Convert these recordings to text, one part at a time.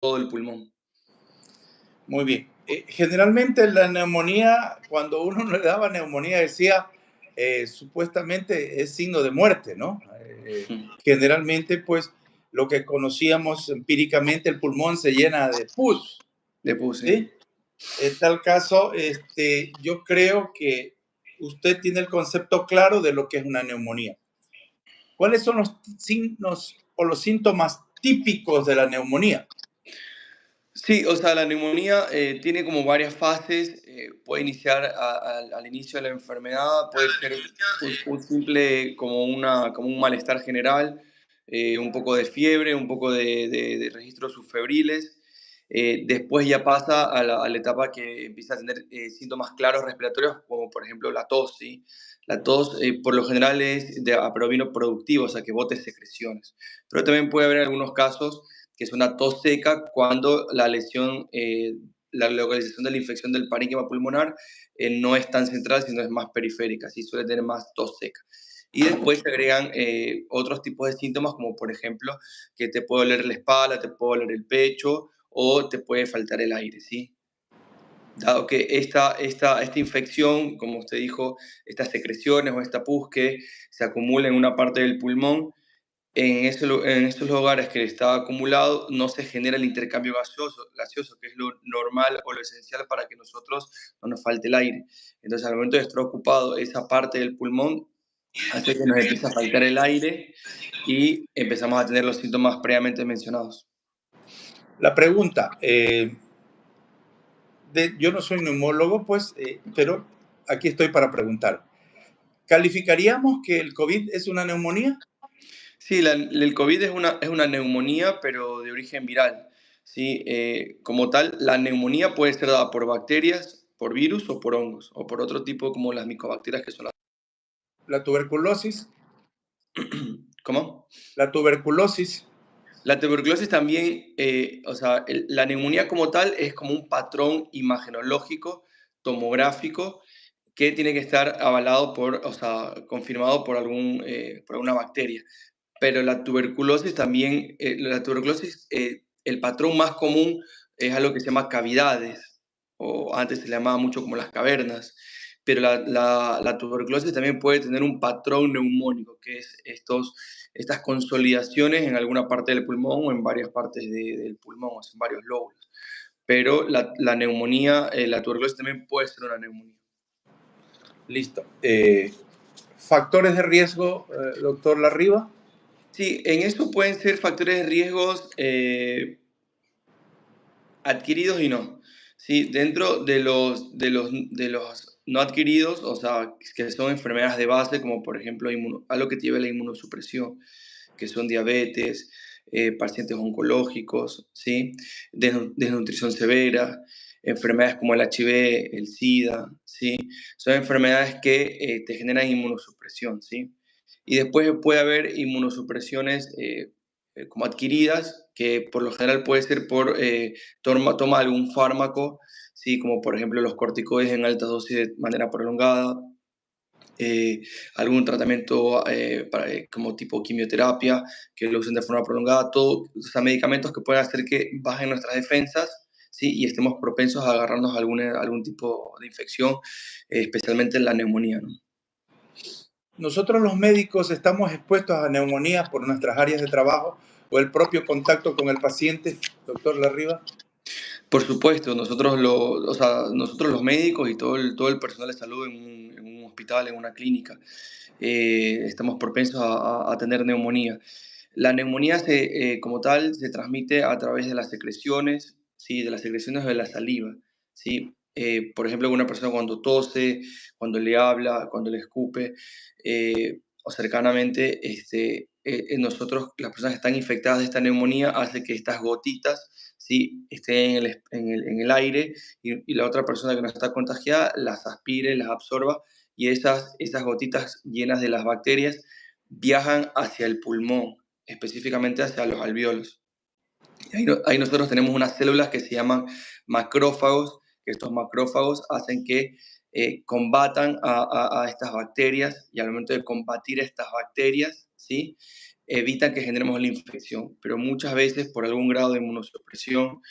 todo el pulmón. Muy bien. Generalmente la neumonía, cuando uno le daba neumonía, decía, supuestamente es signo de muerte, ¿no? Generalmente, pues, lo que conocíamos empíricamente, el pulmón se llena de pus, Le puse. ¿sí? En tal caso, yo creo que usted tiene el concepto claro de lo que es una neumonía. ¿Cuáles son los signos o los síntomas típicos de la neumonía? Sí, o sea, la neumonía tiene como varias fases. Puede iniciar al inicio de la enfermedad, puede ser un simple como un malestar general, un poco de fiebre, un poco de registros subfebriles. Después ya pasa a la etapa que empieza a tener síntomas claros respiratorios, como por ejemplo la tos, ¿sí? La tos por lo general es de aprovino productivo, o sea, que bote secreciones. Pero también puede haber algunos casos que es una tos seca cuando la lesión, la localización de la infección del parénquima pulmonar no es tan central, sino es más periférica, así suele tener más tos seca. Y después se agregan otros tipos de síntomas, como por ejemplo que te puede doler la espalda, te puede doler el pecho o te puede faltar el aire, ¿sí? Dado que esta infección, como usted dijo, estas secreciones o esta pus que se acumula en una parte del pulmón, en estos lugares que está acumulado no se genera el intercambio gaseoso, que es lo normal o lo esencial para que nosotros no nos falte el aire. Entonces, al momento de estar ocupado esa parte del pulmón, hace que nos empiece a faltar el aire y empezamos a tener los síntomas previamente mencionados. La pregunta, yo no soy neumólogo, pues, pero aquí estoy para preguntar. ¿Calificaríamos que el COVID es una neumonía? Sí, el COVID es una neumonía, pero de origen viral. ¿Sí? Como tal, la neumonía puede ser dada por bacterias, por virus o por hongos, o por otro tipo como las micobacterias que son las... La tuberculosis, ¿Cómo? la tuberculosis, La tuberculosis también, o sea, la neumonía como tal es como un patrón imagenológico, tomográfico, que tiene que estar avalado por, o sea, confirmado por alguna bacteria. Pero la tuberculosis, el patrón más común es algo que se llama cavidades, o antes se le llamaba mucho como las cavernas. Pero la tuberculosis también puede tener un patrón neumónico, que es estas consolidaciones en alguna parte del pulmón o en varias partes del pulmón, o sea, en varios lóbulos. Pero la neumonía, la tuberculosis también puede ser una neumonía. listo. Factores de riesgo, doctor Larriba. Sí, en eso pueden ser factores de riesgos adquiridos y no. Sí, dentro de los no adquiridos, o sea, que son enfermedades de base, como por ejemplo algo que lleva la inmunosupresión, que son diabetes, pacientes oncológicos, ¿sí? Desnutrición severa, enfermedades como el HIV, el SIDA, ¿sí? Son enfermedades que te generan inmunosupresión, ¿sí? Y después puede haber inmunosupresiones como adquiridas, que por lo general puede ser por toma algún fármaco, ¿sí? Como por ejemplo los corticoides en alta dosis de manera prolongada, algún tratamiento como tipo quimioterapia, que lo usen de forma prolongada, todo, o sea, medicamentos que pueden hacer que bajen nuestras defensas, ¿sí? Y estemos propensos a agarrarnos algún tipo de infección, especialmente en la neumonía, ¿no? Nosotros los médicos estamos expuestos a neumonías por nuestras áreas de trabajo o el propio contacto con el paciente, doctor Larriba. Por supuesto, o sea, nosotros los médicos y todo el personal de salud en un hospital, en una clínica, estamos propensos a tener neumonía. La neumonía como tal se transmite a través de las secreciones, ¿sí? De las secreciones de la saliva, ¿sí? Por ejemplo, una persona cuando tose, cuando le habla, cuando le escupe, o cercanamente, nosotros, las personas que están infectadas de esta neumonía, hace que estas gotitas, ¿sí? Estén en el aire y la otra persona que no está contagiada las aspire, las absorba y esas gotitas llenas de las bacterias viajan hacia el pulmón, específicamente hacia los alvéolos. Y ahí nosotros tenemos unas células que se llaman macrófagos, que estos macrófagos hacen que combatan a estas bacterias y al momento de combatir estas bacterias, ¿sí? evitan que generemos la infección, pero muchas veces por algún grado de inmunosupresión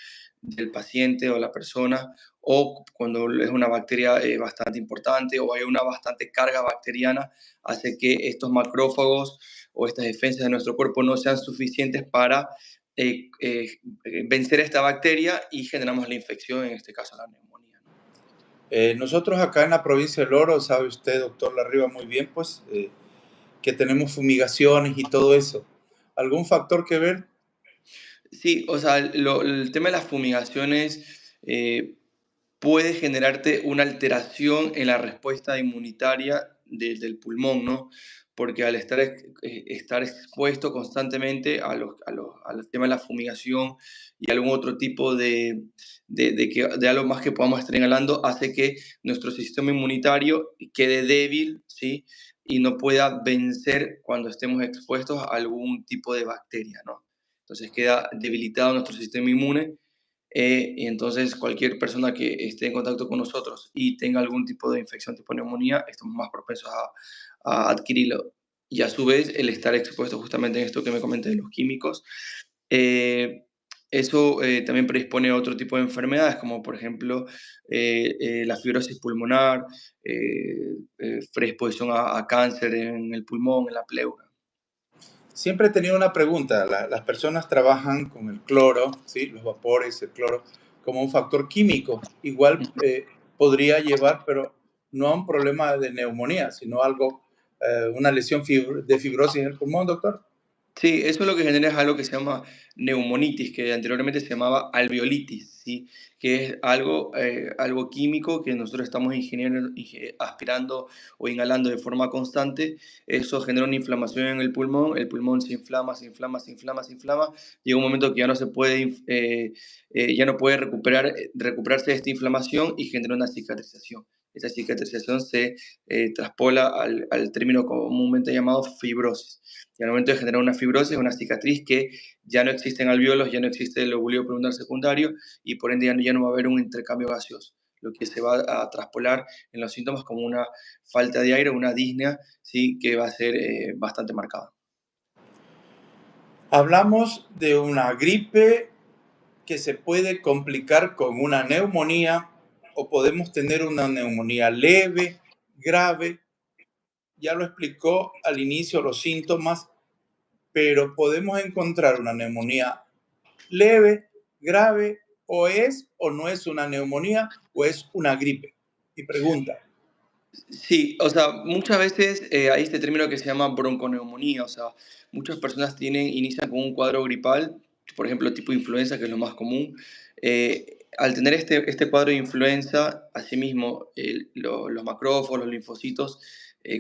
del paciente o la persona, o cuando es una bacteria bastante importante o hay una bastante carga bacteriana, hace que estos macrófagos o estas defensas de nuestro cuerpo no sean suficientes para vencer esta bacteria y generamos la infección, en este caso la neumonía, ¿no? Nosotros acá en la provincia del Oro, sabe usted, doctor Larriba, muy bien, pues, que tenemos fumigaciones y todo eso. ¿Algún factor que ver? Sí, o sea, el tema de las fumigaciones puede generarte una alteración en la respuesta inmunitaria del pulmón, ¿no? Porque al estar expuesto constantemente al tema de la fumigación y algún otro tipo de algo más que podamos estar inhalando, hace que nuestro sistema inmunitario quede débil, ¿sí? Y no pueda vencer cuando estemos expuestos a algún tipo de bacteria, ¿no? Entonces queda debilitado nuestro sistema inmune y entonces cualquier persona que esté en contacto con nosotros y tenga algún tipo de infección tipo neumonía, estamos más propensos a adquirirlo. Y a su vez, el estar expuesto justamente en esto que me comenté de los químicos, eh, eso también predispone a otro tipo de enfermedades, como por ejemplo la fibrosis pulmonar, predisposición a cáncer en el pulmón, en la pleura. Siempre he tenido una pregunta. Las personas trabajan con el cloro, ¿sí? Los vapores, el cloro, como un factor químico. Igual podría llevar, pero no a un problema de neumonía, sino algo, una lesión de fibrosis en el pulmón, doctor. Sí, eso lo que genera es algo que se llama neumonitis, que anteriormente se llamaba alveolitis, ¿sí? Que es algo químico que nosotros estamos aspirando o inhalando de forma constante. Eso genera una inflamación en el pulmón se inflama, se inflama, se inflama, se inflama. Llega un momento que ya no se puede, ya no puede recuperarse de esta inflamación y genera una cicatrización. Esa cicatrización se traspola al término comúnmente llamado fibrosis. Y al momento de generar una fibrosis, una cicatriz que ya no existen alvéolos, ya no existe el lobulio pulmonar secundario y por ende ya no va a haber un intercambio gaseoso, lo que se va a traspolar en los síntomas como una falta de aire, una disnea, ¿sí? Que va a ser bastante marcada. Hablamos de una gripe que se puede complicar con una neumonía o podemos tener una neumonía leve, grave. Ya lo explicó al inicio los síntomas, pero podemos encontrar una neumonía leve, grave, o no es una neumonía o es una gripe. Y pregunta, Sí, o sea, muchas veces hay este término que se llama bronconeumonía, o sea, muchas personas inician con un cuadro gripal, por ejemplo, tipo influenza, que es lo más común. Al tener este cuadro de influenza, asimismo, los macrófagos, los linfocitos,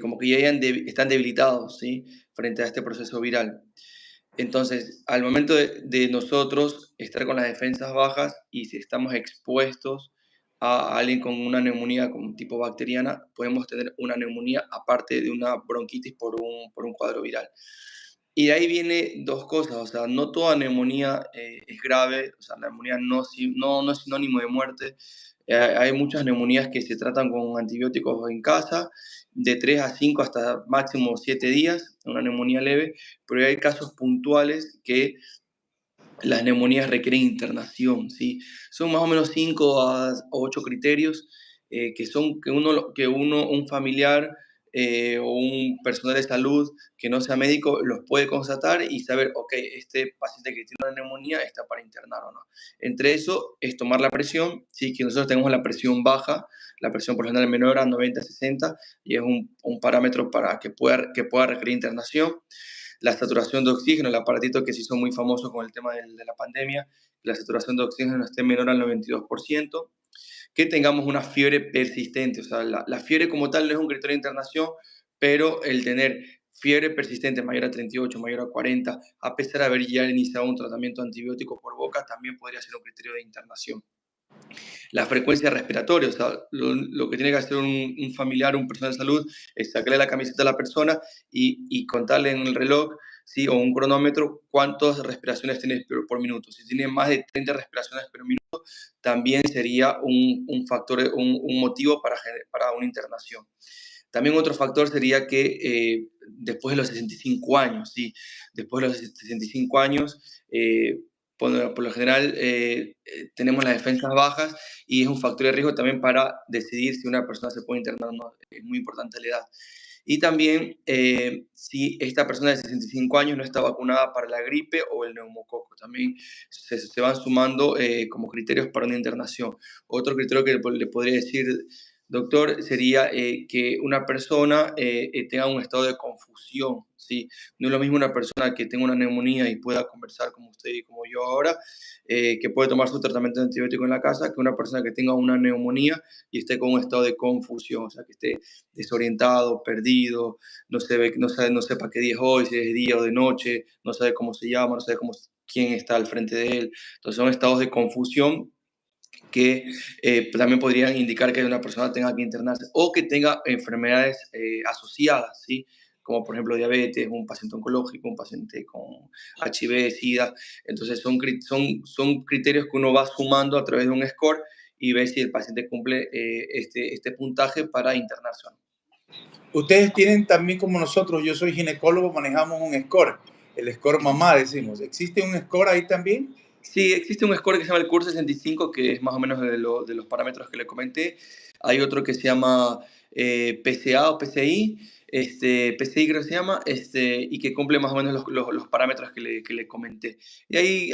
como que están debilitados, ¿sí? Frente a este proceso viral. Entonces, al momento de nosotros estar con las defensas bajas y si estamos expuestos a alguien con una neumonía con tipo bacteriana, podemos tener una neumonía aparte de una bronquitis por un cuadro viral. Y de ahí viene dos cosas, o sea, no toda neumonía es grave, o sea, la neumonía no es sinónimo de muerte. Hay muchas neumonías que se tratan con antibióticos en casa, de 3 a 5 hasta máximo 7 días, una neumonía leve, pero hay casos puntuales que las neumonías requieren internación, ¿sí? Son más o menos 5 a 8 criterios un familiar o un personal de salud que no sea médico los puede constatar y saber, ok, este paciente que tiene una neumonía está para internar o no. Entre eso es tomar la presión, ¿sí? Que nosotros tenemos la presión baja, la presión por lo general menor a 90-60 y es un parámetro para que pueda requerir internación. La saturación de oxígeno, el aparatito que se hizo muy famoso con el tema de la pandemia, la saturación de oxígeno esté menor al 92%, que tengamos una fiebre persistente, o sea, la fiebre como tal no es un criterio de internación, pero el tener fiebre persistente mayor a 38, mayor a 40, a pesar de haber ya iniciado un tratamiento antibiótico por boca, también podría ser un criterio de internación. La frecuencia respiratoria, o sea, lo que tiene que hacer un familiar, un personal de salud, es sacarle la camiseta a la persona y contarle en el reloj, ¿sí? O un cronómetro cuántas respiraciones tiene por minuto. Si tiene más de 30 respiraciones por minuto, también sería un factor, un motivo para una internación. También otro factor sería que después de los 65 años, ¿sí? Después de los 65 años, por lo general tenemos las defensas bajas y es un factor de riesgo también para decidir si una persona se puede internar o no. Es muy importante la edad. Y también si esta persona de 65 años no está vacunada para la gripe o el neumococo. También se van sumando como criterios para una internación. Otro criterio que le podría decir, doctor, sería que una persona tenga un estado de confusión, ¿sí? No es lo mismo una persona que tenga una neumonía y pueda conversar como usted y como yo ahora, que puede tomar su tratamiento de antibiótico en la casa, que una persona que tenga una neumonía y esté con un estado de confusión, o sea, que esté desorientado, perdido, no sepa qué día es hoy, si es de día o de noche, no sabe cómo se llama, no sabe quién está al frente de él. Entonces son estados de confusión que también podrían indicar que una persona tenga que internarse o que tenga enfermedades asociadas, ¿sí? Como por ejemplo diabetes, un paciente oncológico, un paciente con HIV, SIDA. Entonces son criterios que uno va sumando a través de un score y ve si el paciente cumple este puntaje para internarse o no. Ustedes tienen también como nosotros, yo soy ginecólogo, manejamos un score, el score mamá decimos. ¿Existe un score ahí también? Sí, existe un score que se llama el CUR 65, que es más o menos de los parámetros que le comenté. Hay otro que se llama PCA o PCI, PCI creo que se llama, y que cumple más o menos los parámetros que le comenté. Y ahí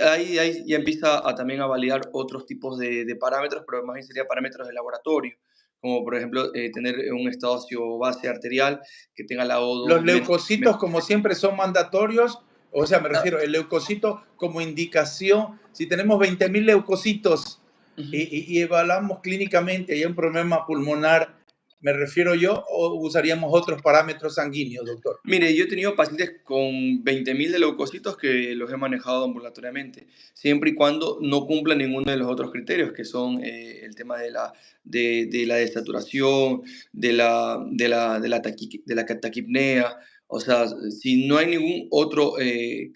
ya empieza también a validar otros tipos de parámetros, pero más bien sería parámetros de laboratorio, como por ejemplo tener un estado base arterial, que tenga la Los O2 leucocitos, como siempre, son mandatorios. O sea, me ah, refiero, el leucocito como indicación. Si tenemos 20.000 leucocitos ujú. y evaluamos clínicamente y hay un problema pulmonar, me refiero yo, o usaríamos otros parámetros sanguíneos, doctor. Mire, yo he tenido pacientes con 20.000 de leucocitos que los he manejado ambulatoriamente, siempre y cuando no cumplan ninguno de los otros criterios, que son el tema de la desaturación, de la taquipnea. O sea, si no hay ningún otro,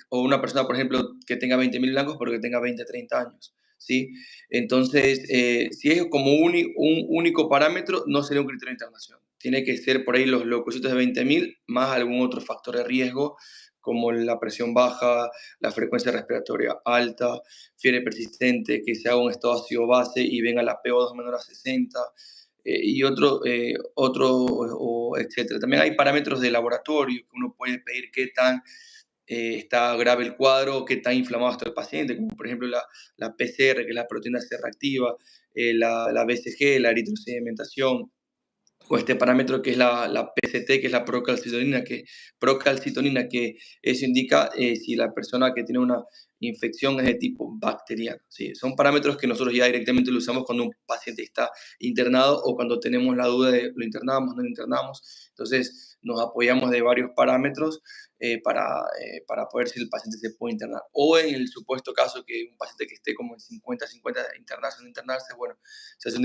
o una persona, por ejemplo, que tenga 20.000 blancos, pero que tenga 20, 30 años, ¿sí? Entonces, si es como un único parámetro, no sería un criterio de internación. Tiene que ser por ahí los leucocitos de 20.000 más algún otro factor de riesgo, como la presión baja, la frecuencia respiratoria alta, fiebre persistente, que se haga un estado ácido base y venga la PO2 menor a 60, y etcétera. También hay parámetros de laboratorio que uno puede pedir qué tan está grave el cuadro, qué tan inflamado está el paciente, como por ejemplo la PCR, que es la proteína C reactiva, la BCG, la eritrosedimentación, o este parámetro que es la PCT, que es la procalcitonina, que eso indica si la persona que tiene una infección es de tipo bacteriano. ¿Sí? Son parámetros que nosotros ya directamente lo usamos cuando un paciente está internado o cuando tenemos la duda de lo internamos, no lo internamos. Entonces nos apoyamos de varios parámetros para poder si el paciente se puede internar. O en el supuesto caso que un paciente que esté como en 50-50 internarse o no internarse, bueno, se hace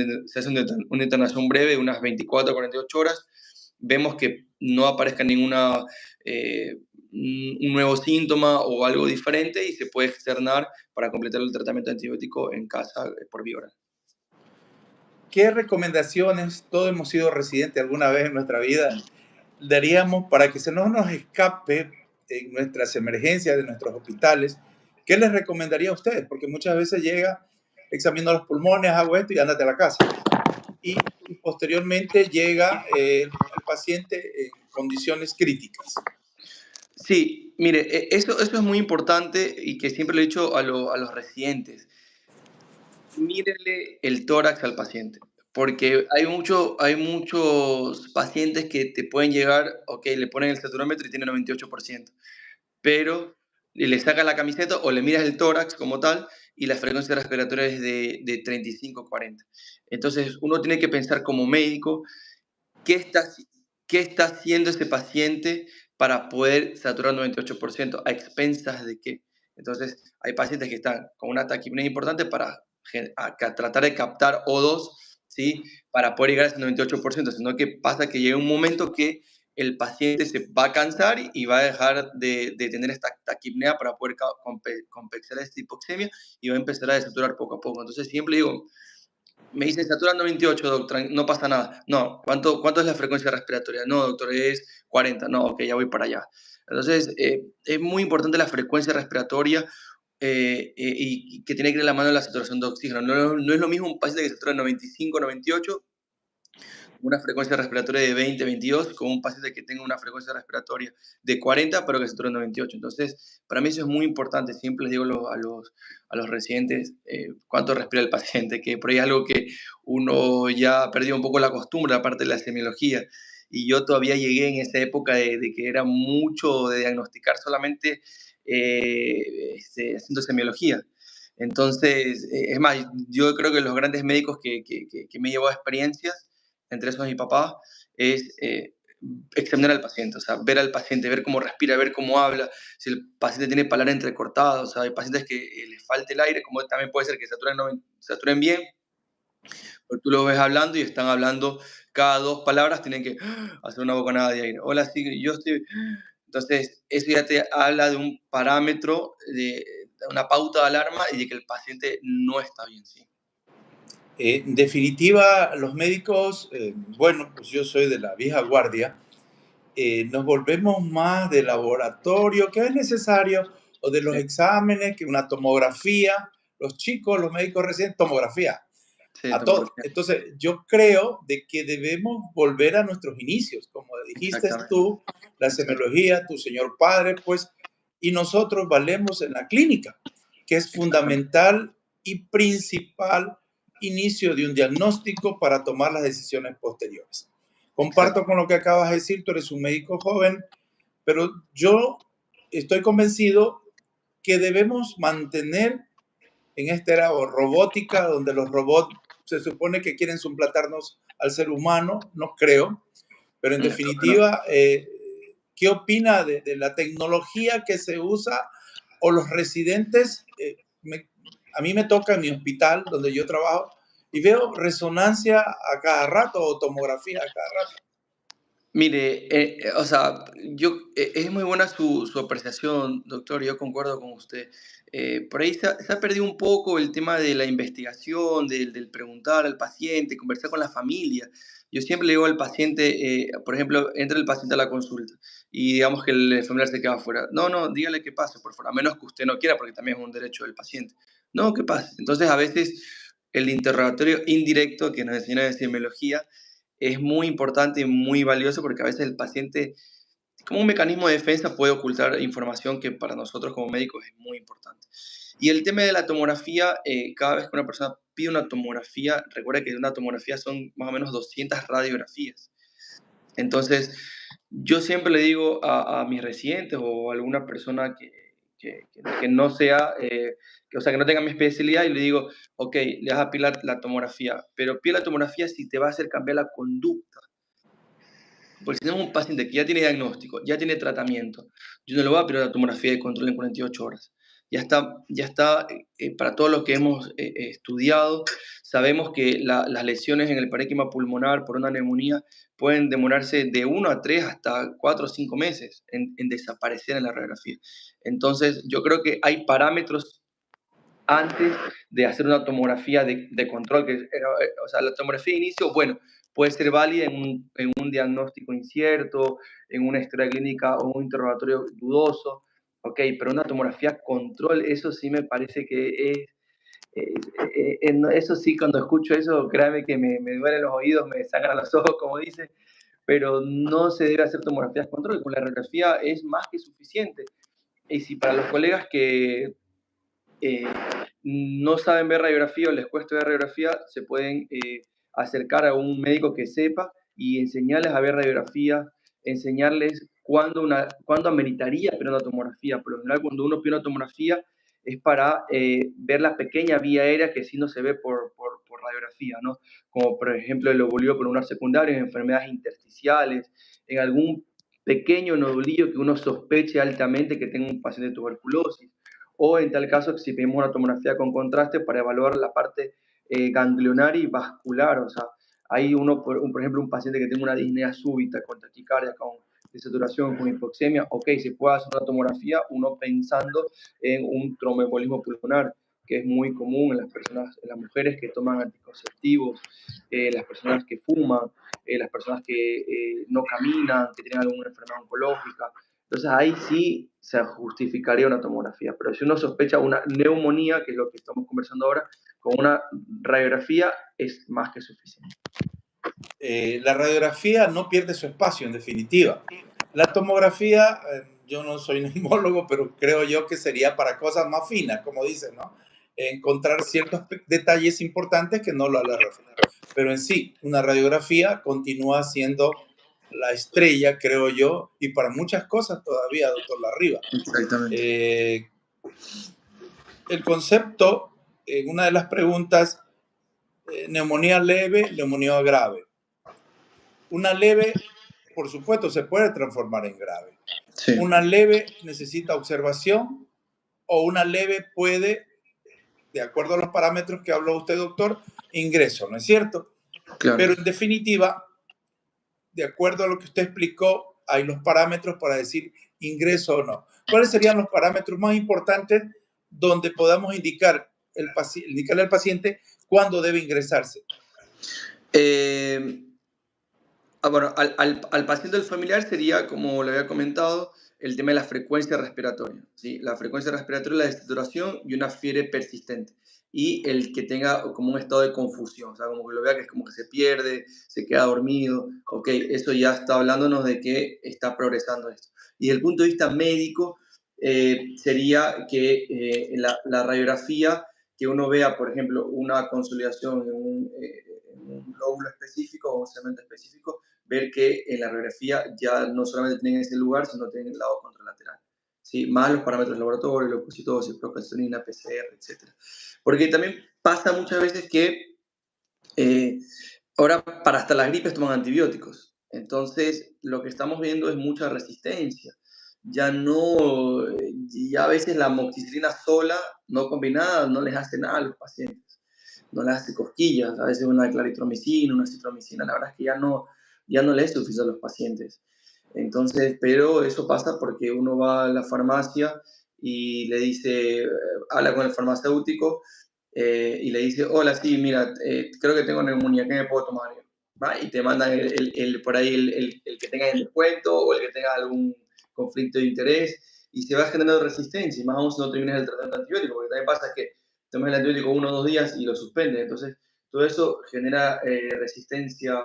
una internación breve de unas 24 a 48 horas, vemos que no aparezca un nuevo síntoma o algo diferente y se puede externar para completar el tratamiento antibiótico en casa por vía oral. ¿Qué recomendaciones, todos hemos sido residentes alguna vez en nuestra vida, daríamos para que se no nos escape en nuestras emergencias de nuestros hospitales? ¿Qué les recomendaría a ustedes? Porque muchas veces llega, examino los pulmones, hago esto y ándate a la casa. Y posteriormente llega el paciente en condiciones críticas. Sí, mire, eso es muy importante y que siempre le he dicho a los residentes. Mírele el tórax al paciente, porque hay muchos pacientes que te pueden llegar, ok, le ponen el saturómetro y tiene 98%, pero le sacas la camiseta o le miras el tórax como tal y la frecuencia respiratoria es de 35-40. Entonces uno tiene que pensar como médico qué está, qué está haciendo ese paciente para poder saturar 98%, a expensas de qué. Entonces hay pacientes que están con una taquipnea importante para tratar de captar O2, ¿sí? Para poder llegar a ese 98%, sino que pasa que llega un momento que el paciente se va a cansar y va a dejar de tener esta taquipnea para poder compensar esta hipoxemia y va a empezar a desaturar poco a poco. Entonces siempre digo, Me dicen saturando 28, doctor, no pasa nada. No, ¿cuánto es la frecuencia respiratoria? No, doctor, es 40. No, ok, ya voy para allá. Entonces, es muy importante la frecuencia respiratoria y que tiene que ir de la mano de la saturación de oxígeno. No es lo mismo un paciente que satura 95, 98, una frecuencia respiratoria de 20, 22, con un paciente que tenga una frecuencia respiratoria de 40, pero que satura en 98. Entonces, para mí eso es muy importante. Siempre les digo a los residentes cuánto respira el paciente, que por ahí es algo que uno ya ha perdido un poco la costumbre, aparte de la semiología. Y yo todavía llegué en esa época de que era mucho de diagnosticar solamente haciendo semiología. Entonces, es más, yo creo que los grandes médicos que me llevó a experiencias, entre esos mi papá, es examinar al paciente, o sea, ver al paciente, ver cómo respira, ver cómo habla, si el paciente tiene palabra entrecortada, o sea, hay pacientes que les falta el aire, como también puede ser que saturen bien, pero tú los ves hablando y están hablando cada dos palabras, tienen que hacer una bocanada de aire. Hola, sí, yo estoy... Entonces, eso ya te habla de un parámetro, de una pauta de alarma y de que el paciente no está bien, ¿sí? En definitiva, los médicos, bueno, pues yo soy de la vieja guardia, nos volvemos más de laboratorio, que es necesario, o de los Sí, exámenes, que una tomografía. Los chicos, los médicos recién, tomografía, sí, a todo. tomografía. Entonces, yo creo de que debemos volver a nuestros inicios, como dijiste Exactamente. tú, la Exacto, semiología, tu señor padre, pues, y nosotros valemos en la clínica, que es exactamente. fundamental y principal inicio de un diagnóstico para tomar las decisiones posteriores. Comparto Exacto. con lo que acabas de decir, tú eres un médico joven, pero yo estoy convencido que debemos mantener en esta era robótica, donde los robots se supone que quieren suplantarnos al ser humano, no creo, pero en Creo que no. definitiva, ¿qué opina de la tecnología que se usa o los residentes? A mí me toca en mi hospital donde yo trabajo y veo resonancia a cada rato o tomografía a cada rato. Mire, o sea, es muy buena su apreciación, doctor, yo concuerdo con usted. Por ahí se ha perdido un poco el tema de la investigación, del preguntar al paciente, conversar con la familia. Yo siempre le digo al paciente, por ejemplo, entra el paciente a la consulta y digamos que el familiar se queda afuera. No, no, dígale que pase, por favor, a menos que usted no quiera, porque también es un derecho del paciente. No, que pase. Entonces, a veces el interrogatorio indirecto que nos enseña de semiología es muy importante y muy valioso porque a veces el paciente, como un mecanismo de defensa, puede ocultar información que para nosotros como médicos es muy importante. Y el tema de la tomografía, cada vez que una persona pide una tomografía, recuerda que una tomografía son más o menos 200 radiografías. Entonces, yo siempre le digo a mis residentes o a alguna persona que no sea, o sea, que no tenga mi especialidad, y le digo, ok, le vas a pedir la tomografía, pero pide la tomografía si te va a hacer cambiar la conducta. Porque si tenemos un paciente que ya tiene diagnóstico, ya tiene tratamiento, yo no le voy a pedir una tomografía de control en 48 horas. Ya está para todos los que hemos estudiado, sabemos que las lesiones en el parénquima pulmonar por una neumonía pueden demorarse de 1 a 3 hasta 4 o 5 meses en desaparecer en la radiografía. Entonces, yo creo que hay parámetros antes de hacer una tomografía de control, o sea, la tomografía de inicio, bueno, puede ser válida en un diagnóstico incierto, en una historia clínica o un interrogatorio dudoso, ok, pero una tomografía control, eso sí me parece que eso sí, cuando escucho eso, créame que me duelen los oídos, me sangran los ojos, como dice, pero no se debe hacer tomografías control, con la radiografía es más que suficiente. Y si para los colegas que eh, no saben ver radiografía o les cuesta ver radiografía, se pueden acercar a un médico que sepa y enseñarles a ver radiografía, enseñarles cuándo ameritaría ver una tomografía. Por lo general, cuando uno pide una tomografía es para ver la pequeña vía aérea que sí no se ve por radiografía, ¿no? Como por ejemplo el ovulido pulmonar secundario, en enfermedades intersticiales, en algún pequeño nodulillo que uno sospeche altamente que tenga un paciente de tuberculosis, o en tal caso si pedimos una tomografía con contraste para evaluar la parte ganglionar y vascular, o sea, hay por ejemplo, un paciente que tiene una disnea súbita con taquicardia, con desaturación, con hipoxemia, ok, se puede hacer una tomografía, uno pensando en un tromboembolismo pulmonar, que es muy común en las personas, en las mujeres que toman anticonceptivos, las personas que fuman, las personas que no caminan, que tienen alguna enfermedad oncológica. Entonces ahí sí se justificaría una tomografía. Pero si uno sospecha una neumonía, que es lo que estamos conversando ahora, con una radiografía es más que suficiente. La radiografía no pierde su espacio, en definitiva. La tomografía, yo no soy neumólogo, pero creo yo que sería para cosas más finas, como dicen, ¿no? Encontrar ciertos detalles importantes que no lo la radiografía. Pero en sí, una radiografía continúa siendo la estrella, creo yo, y para muchas cosas todavía, doctor Larriba. Exactamente. El concepto, en una de las preguntas, neumonía leve, neumonía grave. Una leve, por supuesto, se puede transformar en grave. Sí. Una leve necesita observación o una leve puede, de acuerdo a los parámetros que habló usted, doctor, ingreso, ¿no es cierto? Claro. Pero en definitiva, de acuerdo a lo que usted explicó, hay los parámetros para decir ingreso o no. ¿Cuáles serían los parámetros más importantes donde podamos indicarle al paciente cuándo debe ingresarse? Bueno, al paciente del familiar sería, como le había comentado, el tema de la frecuencia respiratoria, ¿sí? La frecuencia respiratoria, la desaturación y una fiebre persistente. Y el que tenga como un estado de confusión, o sea, como que lo vea que es como que se pierde, se queda dormido. Ok, eso ya está hablándonos de que está progresando esto. Y desde el punto de vista médico, sería que la radiografía, que uno vea, por ejemplo, una consolidación en un lóbulo específico o un segmento específico, ver que en la radiografía ya no solamente tienen ese lugar, sino tienen el lado contralateral. ¿Sí? Más los parámetros laboratorios, leucocitosis, procalcitonin, PCR, etc. Porque también pasa muchas veces que ahora para hasta las gripes toman antibióticos. Entonces, lo que estamos viendo es mucha resistencia. Ya no, ya a veces la amoxicilina sola, no combinada, no les hace nada a los pacientes. No les hace cosquillas. A veces una claritromicina, una citromicina, la verdad es que ya no le es suficiente a los pacientes. Entonces, pero eso pasa porque uno va a la farmacia y le dice, habla con el farmacéutico y le dice, hola, sí, mira, creo que tengo neumonía, ¿qué me puedo tomar? ¿Va? Y te mandan por ahí el que tenga el descuento o el que tenga algún conflicto de interés y se va generando resistencia, y más aún si no terminas el tratamiento antibiótico, porque también pasa que tomas el antibiótico 1 o 2 días y lo suspende, entonces todo eso genera resistencia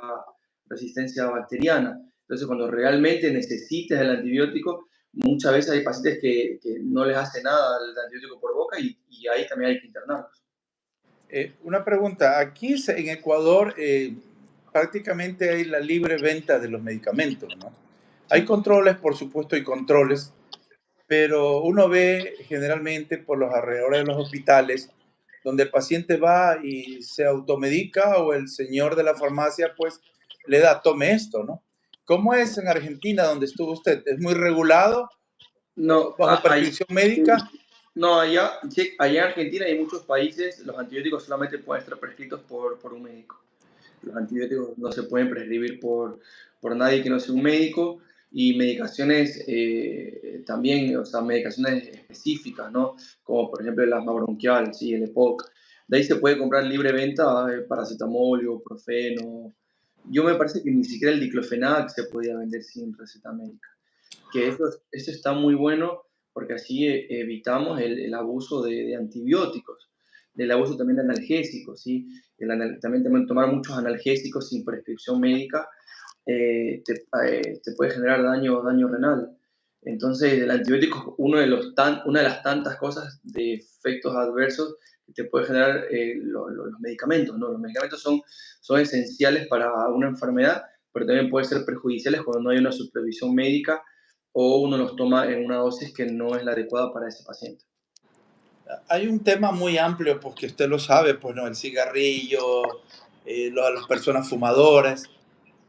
bacteriana. Entonces, cuando realmente necesites el antibiótico, muchas veces hay pacientes que no les hace nada el antibiótico por boca y ahí también hay que internarlos. Una pregunta, aquí en Ecuador prácticamente hay la libre venta de los medicamentos, ¿no? Hay Sí, controles, por supuesto, hay controles, pero uno ve generalmente por los alrededores de los hospitales donde el paciente va y se automedica o el señor de la farmacia pues le da, tome esto, ¿no? ¿Cómo es en Argentina donde estuvo usted? ¿Es muy regulado no, bajo prescripción médica? no allá, sí, allá en Argentina y en muchos países los antibióticos solamente pueden estar prescritos por un médico. Los antibióticos no se pueden prescribir por nadie que no sea un médico y medicaciones también, o sea, medicaciones específicas, ¿no? Como por ejemplo el asma bronquial, ¿sí? El EPOC. De ahí se puede comprar libre venta paracetamol, ibuprofeno. Yo me parece que ni siquiera el diclofenac se podía vender sin receta médica. Que eso está muy bueno porque así evitamos el abuso de antibióticos, del abuso también de analgésicos, ¿sí? También tomar muchos analgésicos sin prescripción médica te puede generar daño renal. Entonces, el antibiótico es una de las tantas cosas de efectos adversos que te puede generar los medicamentos, ¿no? Los medicamentos son esenciales para una enfermedad, pero también pueden ser perjudiciales cuando no hay una supervisión médica o uno los toma en una dosis que no es la adecuada para ese paciente. Hay un tema muy amplio, pues que usted lo sabe, pues no, el cigarrillo, las personas fumadoras,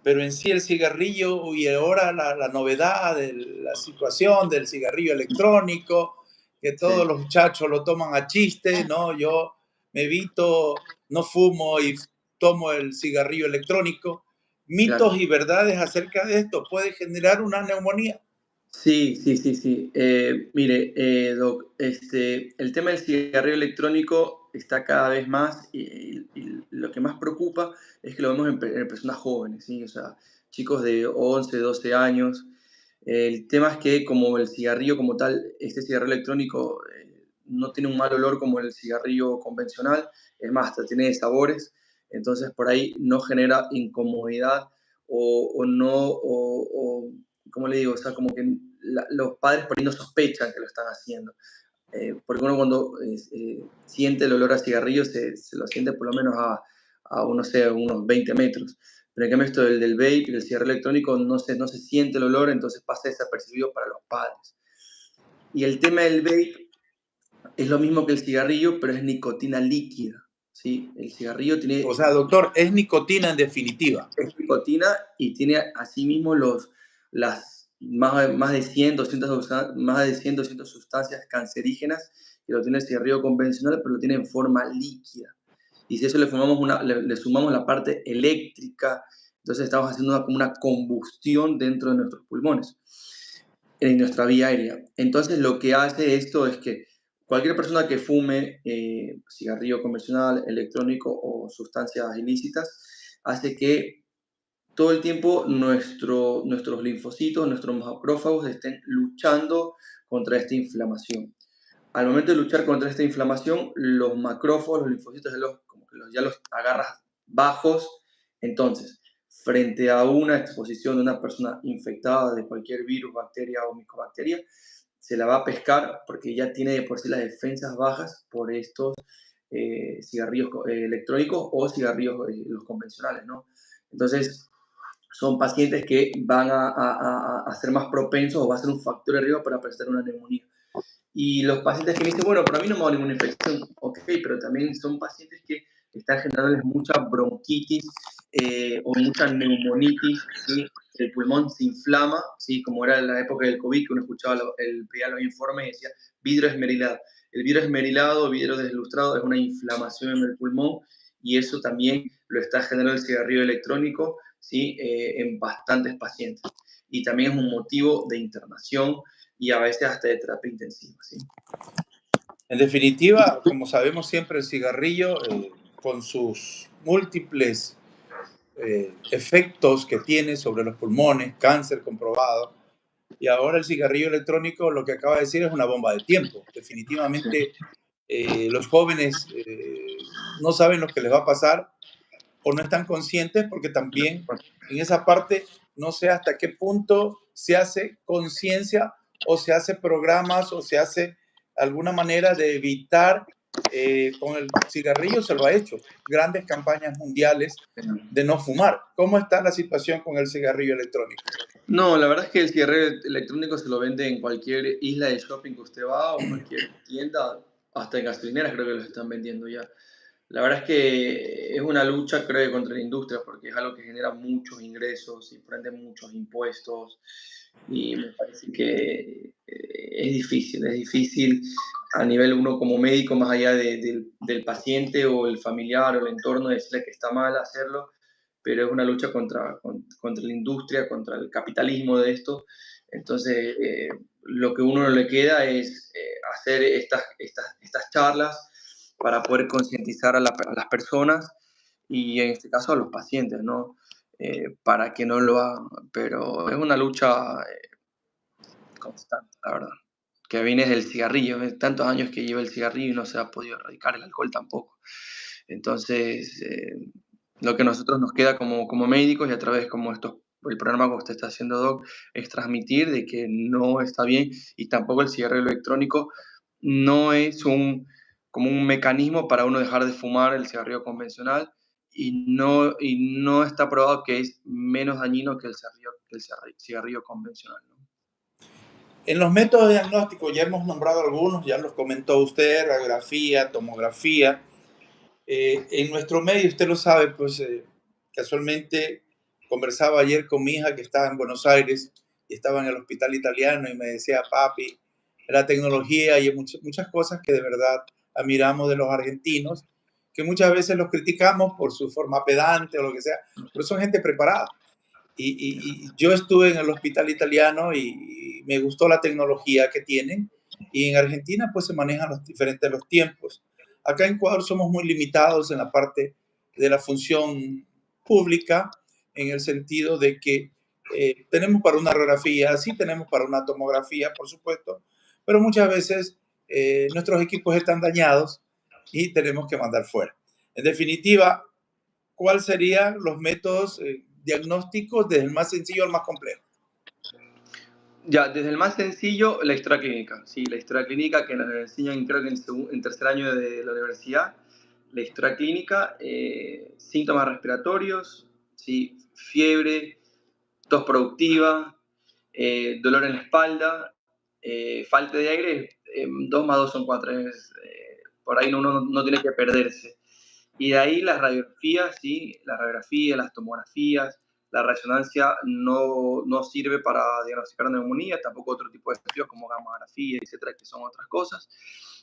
pero en sí el cigarrillo y ahora la novedad de la situación del cigarrillo electrónico, que Sí, todos los muchachos lo toman a chiste, ¿no? Yo me evito, no fumo y tomo el cigarrillo electrónico. claro. Mitos y verdades acerca de esto puede generar una neumonía. Sí, sí, sí, sí. Mire, Doc, el tema del cigarrillo electrónico está cada vez más y lo que más preocupa es que lo vemos en personas jóvenes, ¿sí? O sea, chicos de 11, 12 años. El tema es que como el cigarrillo como tal, este cigarrillo electrónico no tiene un mal olor como el cigarrillo convencional, es más, hasta tiene sabores, entonces por ahí no genera incomodidad o no, ¿cómo le digo? O sea, como que los padres por ahí no sospechan que lo están haciendo. Porque uno cuando siente el olor a cigarrillo se lo siente por lo menos no sé, unos 20 metros. Pero en cambio esto del vape y del cigarrillo electrónico no se siente el olor, entonces pasa desapercibido para los padres. Y el tema del vape es lo mismo que el cigarrillo, pero es nicotina líquida, ¿sí? El cigarrillo O tiene sea, doctor, es nicotina en definitiva. es nicotina y tiene asimismo las más de 100, 200, más de 100, 200 sustancias cancerígenas que lo tiene el cigarrillo convencional, pero lo tiene en forma líquida. Y si eso le sumamos la parte eléctrica, entonces estamos haciendo como una combustión dentro de nuestros pulmones, en nuestra vía aérea. Entonces lo que hace esto es que cualquier persona que fume cigarrillo convencional, electrónico o sustancias ilícitas, hace que todo el tiempo nuestros linfocitos, nuestros macrófagos estén luchando contra esta inflamación. Al momento de luchar contra esta inflamación, los macrófagos, los linfocitos, ya los agarras bajos. Entonces, frente a una exposición de una persona infectada de cualquier virus, bacteria o micobacteria, se la va a pescar porque ya tiene de por sí las defensas bajas por estos cigarrillos electrónicos o cigarrillos los convencionales, ¿no? Entonces, son pacientes que van a ser más propensos o va a ser un factor de riesgo para presentar una neumonía. Y los pacientes que me dicen, bueno, pero a mí no me da ninguna infección, ok, pero también son pacientes que están generándoles mucha bronquitis o mucha neumonitis, ¿sí? El pulmón se inflama, ¿sí? Como era en la época del COVID, que uno escuchaba pedía los informes y decía vidrio esmerilado. El vidrio esmerilado, vidrio deslustrado, es una inflamación en el pulmón y eso también lo está generando el cigarrillo electrónico, ¿sí? En bastantes pacientes. Y también es un motivo de internación y a veces hasta de terapia intensiva, ¿sí? En definitiva, como sabemos siempre, el cigarrillo, con sus múltiples efectos que tiene sobre los pulmones, cáncer comprobado, y ahora el cigarrillo electrónico, lo que acaba de decir, es una bomba de tiempo. Sí. Definitivamente, los jóvenes no saben lo que les va a pasar o no están conscientes porque también en esa parte no sé hasta qué punto se hace conciencia o se hace programas o se hace alguna manera de evitar, con el cigarrillo se lo ha hecho, grandes campañas mundiales de no fumar. ¿Cómo está la situación con el cigarrillo electrónico? No, la verdad es que el cigarrillo electrónico se lo vende en cualquier isla de shopping que usted va o cualquier tienda, hasta en gasolineras creo que los están vendiendo ya. La verdad es que es una lucha, creo, contra la industria porque es algo que genera muchos ingresos y prende muchos impuestos y me parece que es difícil a nivel uno como médico, más allá del paciente o el familiar o el entorno, decirle que está mal hacerlo, pero es una lucha contra la industria, contra el capitalismo de esto. Entonces, lo que uno le queda es hacer estas charlas para poder concientizar a las personas y en este caso a los pacientes, ¿no? Para que no lo hagan. Pero es una lucha constante, la verdad. Que viene del cigarrillo, tantos años que lleva el cigarrillo y no se ha podido erradicar el alcohol tampoco. Entonces, lo que a nosotros nos queda como médicos y a través como el programa que usted está haciendo, Doc, es transmitir de que no está bien y tampoco el cigarrillo electrónico no es como un mecanismo para uno dejar de fumar el cigarrillo convencional y no está probado que es menos dañino que el cigarrillo convencional, ¿no? En los métodos de diagnóstico ya hemos nombrado algunos, ya los comentó usted, radiografía, tomografía. En nuestro medio, usted lo sabe, pues casualmente conversaba ayer con mi hija que estaba en Buenos Aires y estaba en el hospital italiano y me decía, papi, la tecnología y muchas cosas que de verdad admiramos de los argentinos, que muchas veces los criticamos por su forma pedante o lo que sea, pero son gente preparada. y yo estuve en el hospital italiano y me gustó la tecnología que tienen. Y en Argentina pues se manejan los diferentes los tiempos. Acá en Ecuador somos muy limitados en la parte de la función pública, en el sentido de que tenemos para una radiografía, sí tenemos para una tomografía, por supuesto, pero muchas veces nuestros equipos están dañados y tenemos que mandar fuera. En definitiva, ¿cuáles serían los métodos diagnósticos desde el más sencillo al más complejo? Ya, desde el más sencillo, la historia clínica. Sí, la historia clínica que nos enseñan, creo que en tercer año de la universidad. La historia clínica, síntomas respiratorios, ¿sí? Fiebre, tos productiva, dolor en la espalda, falta de aire, 2 más 2 son 4. Por ahí uno no tiene que perderse. Y de ahí las radiografías, ¿sí? Las radiografías, las tomografías, la resonancia no sirve para diagnosticar neumonía, tampoco otro tipo de estudios como gamografía, etcétera, que son otras cosas.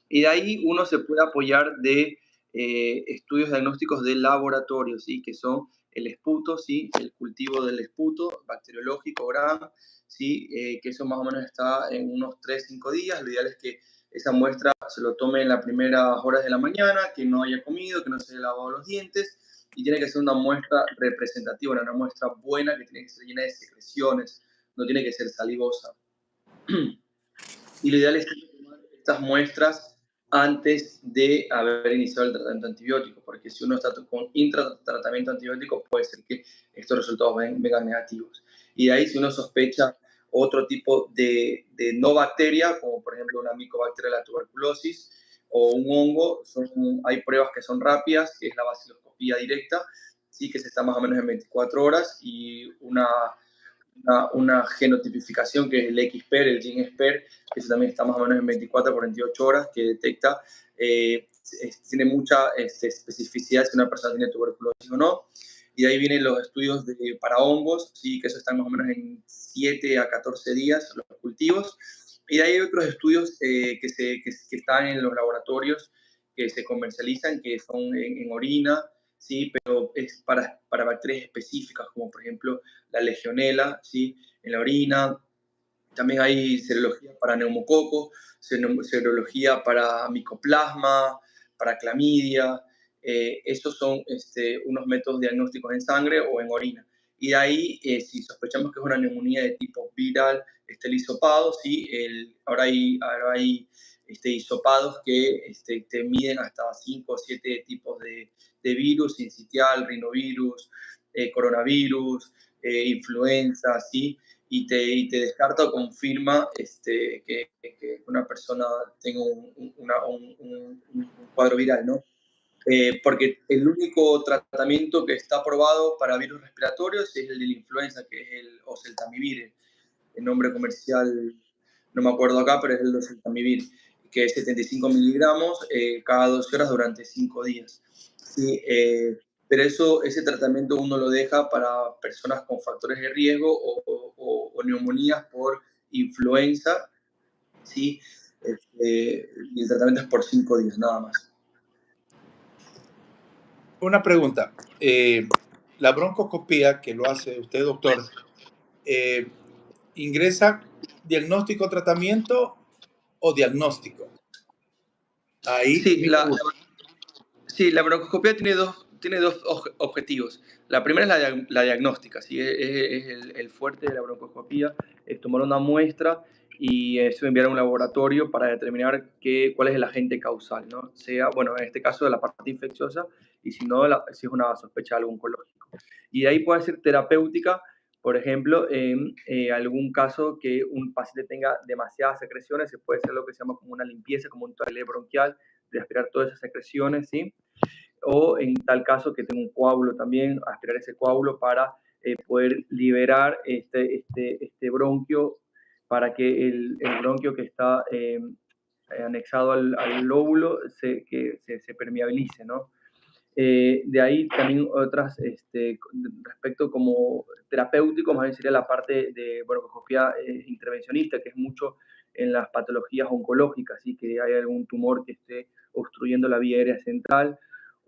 Y de ahí uno se puede apoyar de estudios diagnósticos de laboratorio, ¿sí? Que son el esputo, ¿sí? El cultivo del esputo bacteriológico, GRAM, ¿sí? Que eso más o menos está en unos 3-5 días. Lo ideal es que esa muestra se lo tome en las primeras horas de la mañana, que no haya comido, que no se haya lavado los dientes, y tiene que ser una muestra representativa, una muestra buena que tiene que ser llena de secreciones, no tiene que ser salivosa. Y lo ideal es tomar estas muestras antes de haber iniciado el tratamiento antibiótico, porque si uno está con intratratamiento antibiótico, puede ser que estos resultados vengan negativos. Y de ahí, si uno sospecha otro tipo de no bacteria, como por ejemplo una micobacteria de la tuberculosis o un hongo, hay pruebas que son rápidas, que es la baciloscopía directa, sí que se está más o menos en 24 horas, y una genotipificación que es el XPER, el GeneSPER, que eso también está más o menos en 24 a 48 horas, que detecta, tiene mucha especificidad si una persona tiene tuberculosis o no. Y de ahí vienen los estudios para hongos, sí, que eso están más o menos en 7 a 14 días, los cultivos. Y de ahí hay otros estudios que están en los laboratorios, que se comercializan, que son en orina, sí, pero es para bacterias específicas, como por ejemplo la legionela, ¿sí? En la orina. También hay serología para neumococo, serología para micoplasma, para clamidia. Estos son unos métodos diagnósticos en sangre o en orina. Y de ahí, si sospechamos que es una neumonía de tipo viral, el hisopado, ¿sí? Ahora hay hisopados que te miden hasta 5 o 7 tipos de virus, sincitial, rinovirus, coronavirus, influenza, ¿sí? Y te descarta o confirma que una persona tenga un cuadro viral, ¿no? Porque el único tratamiento que está aprobado para virus respiratorios es el de la influenza, que es el oseltamivir. El nombre comercial no me acuerdo acá, pero es el oseltamivir, que es 75 miligramos cada 12 horas durante 5 días. Sí, pero ese tratamiento uno lo deja para personas con factores de riesgo o neumonías por influenza, ¿sí? Y el tratamiento es por 5 días, nada más. Una pregunta. La broncoscopía que lo hace usted, doctor, eh, ¿ingresa diagnóstico, tratamiento o diagnóstico? Ahí Sí, mi pregunta. Sí, la broncoscopia tiene dos objetivos. La primera es la diagnóstica, ¿sí? Es el fuerte de la broncoscopía, es tomar una muestra y eso enviar a un laboratorio para determinar cuál es el agente causal, ¿no? Sea, bueno, en este caso de la parte infecciosa, y si no, si es una sospecha de algo oncológico. Y de ahí puede ser terapéutica, por ejemplo, en algún caso que un paciente tenga demasiadas secreciones, se puede hacer lo que se llama como una limpieza, como un toilet bronquial, de aspirar todas esas secreciones, ¿sí? O en tal caso que tenga un coágulo también, aspirar ese coágulo para poder liberar este bronquio, para que el bronquio que está anexado al lóbulo se permeabilice, ¿no? De ahí también otras, respecto como terapéutico, más bien sería la parte de broncoscopía intervencionista, que es mucho en las patologías oncológicas, ¿sí? Que hay algún tumor que esté obstruyendo la vía aérea central,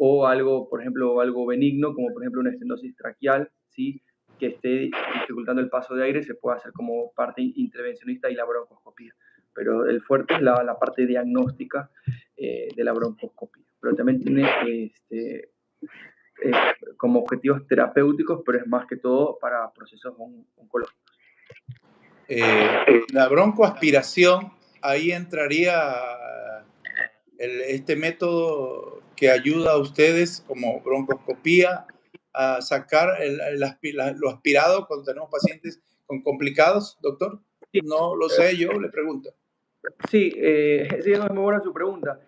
o algo, por ejemplo, algo benigno, como por ejemplo una estenosis traqueal, ¿sí? que esté dificultando el paso de aire, se puede hacer como parte intervencionista y la broncoscopía. Pero el fuerte es la parte diagnóstica de la broncoscopía. Pero también tiene como objetivos terapéuticos, pero es más que todo para procesos oncológicos. La broncoaspiración, ahí entraría este método que ayuda a ustedes como broncoscopía a sacar lo aspirado cuando tenemos pacientes con complicados, doctor. Sí, No lo sé, yo le pregunto. sí, sí, es muy buena su pregunta,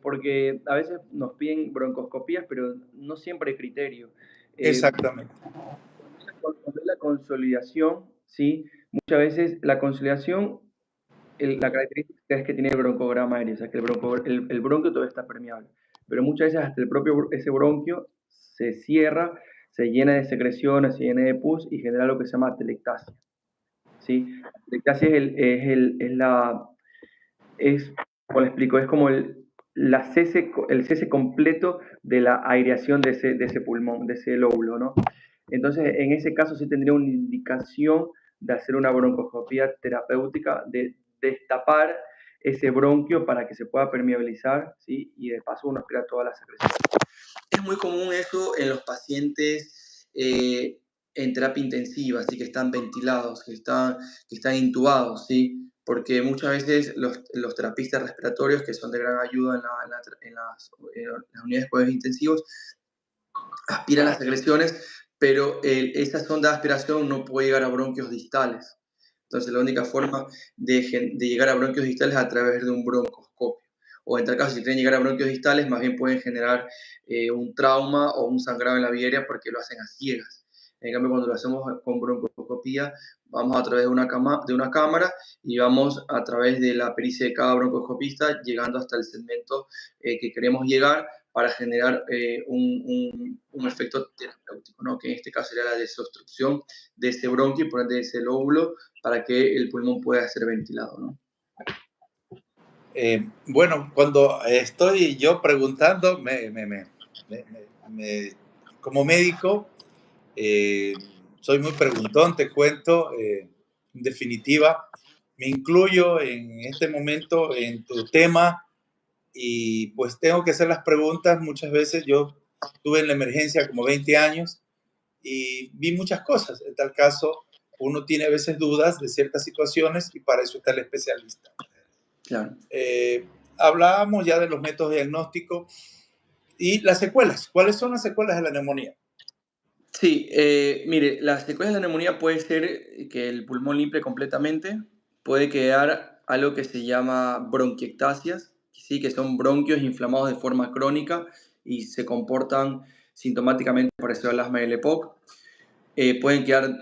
porque a veces nos piden broncoscopías, pero no siempre hay criterio. Exactamente. Cuando es la consolidación, ¿sí? Muchas veces la consolidación, la característica es que tiene el broncograma aéreo, o sea, que el bronquio todavía está permeable, pero muchas veces hasta el propio ese bronquio se cierra, se llena de secreciones, se llena de pus y genera lo que se llama atelectasia, ¿sí? La atelectasia es, como le explico, es como el cese completo de la aireación de ese pulmón, de ese lóbulo, ¿no? Entonces, en ese caso sí tendría una indicación de hacer una broncoscopía terapéutica, de destapar ese bronquio para que se pueda permeabilizar, ¿sí? Y de paso uno aspira todas las secreciones. Es muy común eso en los pacientes en terapia intensiva, ¿sí? Que están ventilados, que están intubados, ¿sí? Porque muchas veces los terapistas respiratorios, que son de gran ayuda en las unidades de cuidados intensivos, aspiran las secreciones, pero esa sonda de aspiración no puede llegar a bronquios distales. Entonces, la única forma de llegar a bronquios distales es a través de un broncoscopio. O en tal caso, si quieren llegar a bronquios distales, más bien pueden generar un trauma o un sangrado en la vía aérea porque lo hacen a ciegas. En cambio, cuando lo hacemos con broncoscopía, vamos a través de una cámara y vamos a través de la pericia de cada broncoscopista llegando hasta el segmento que queremos llegar para generar un efecto terapéutico, ¿no? Que en este caso sería la desobstrucción de ese bronquio y por ende de ese lóbulo para que el pulmón pueda ser ventilado, ¿no? Bueno, cuando estoy yo preguntando, como médico, soy muy preguntón, te cuento. En definitiva, me incluyo en este momento en tu tema y pues tengo que hacer las preguntas. Muchas veces yo tuve en la emergencia como 20 años y vi muchas cosas. En tal caso, uno tiene a veces dudas de ciertas situaciones y para eso está el especialista. Claro. Hablábamos ya de los métodos diagnósticos y las secuelas. ¿Cuáles son las secuelas de la neumonía? Sí, mire, las secuelas de la neumonía puede ser que el pulmón limpie completamente, puede quedar algo que se llama bronquiectasias, sí, que son bronquios inflamados de forma crónica y se comportan sintomáticamente parecido al asma y el EPOC. Pueden quedar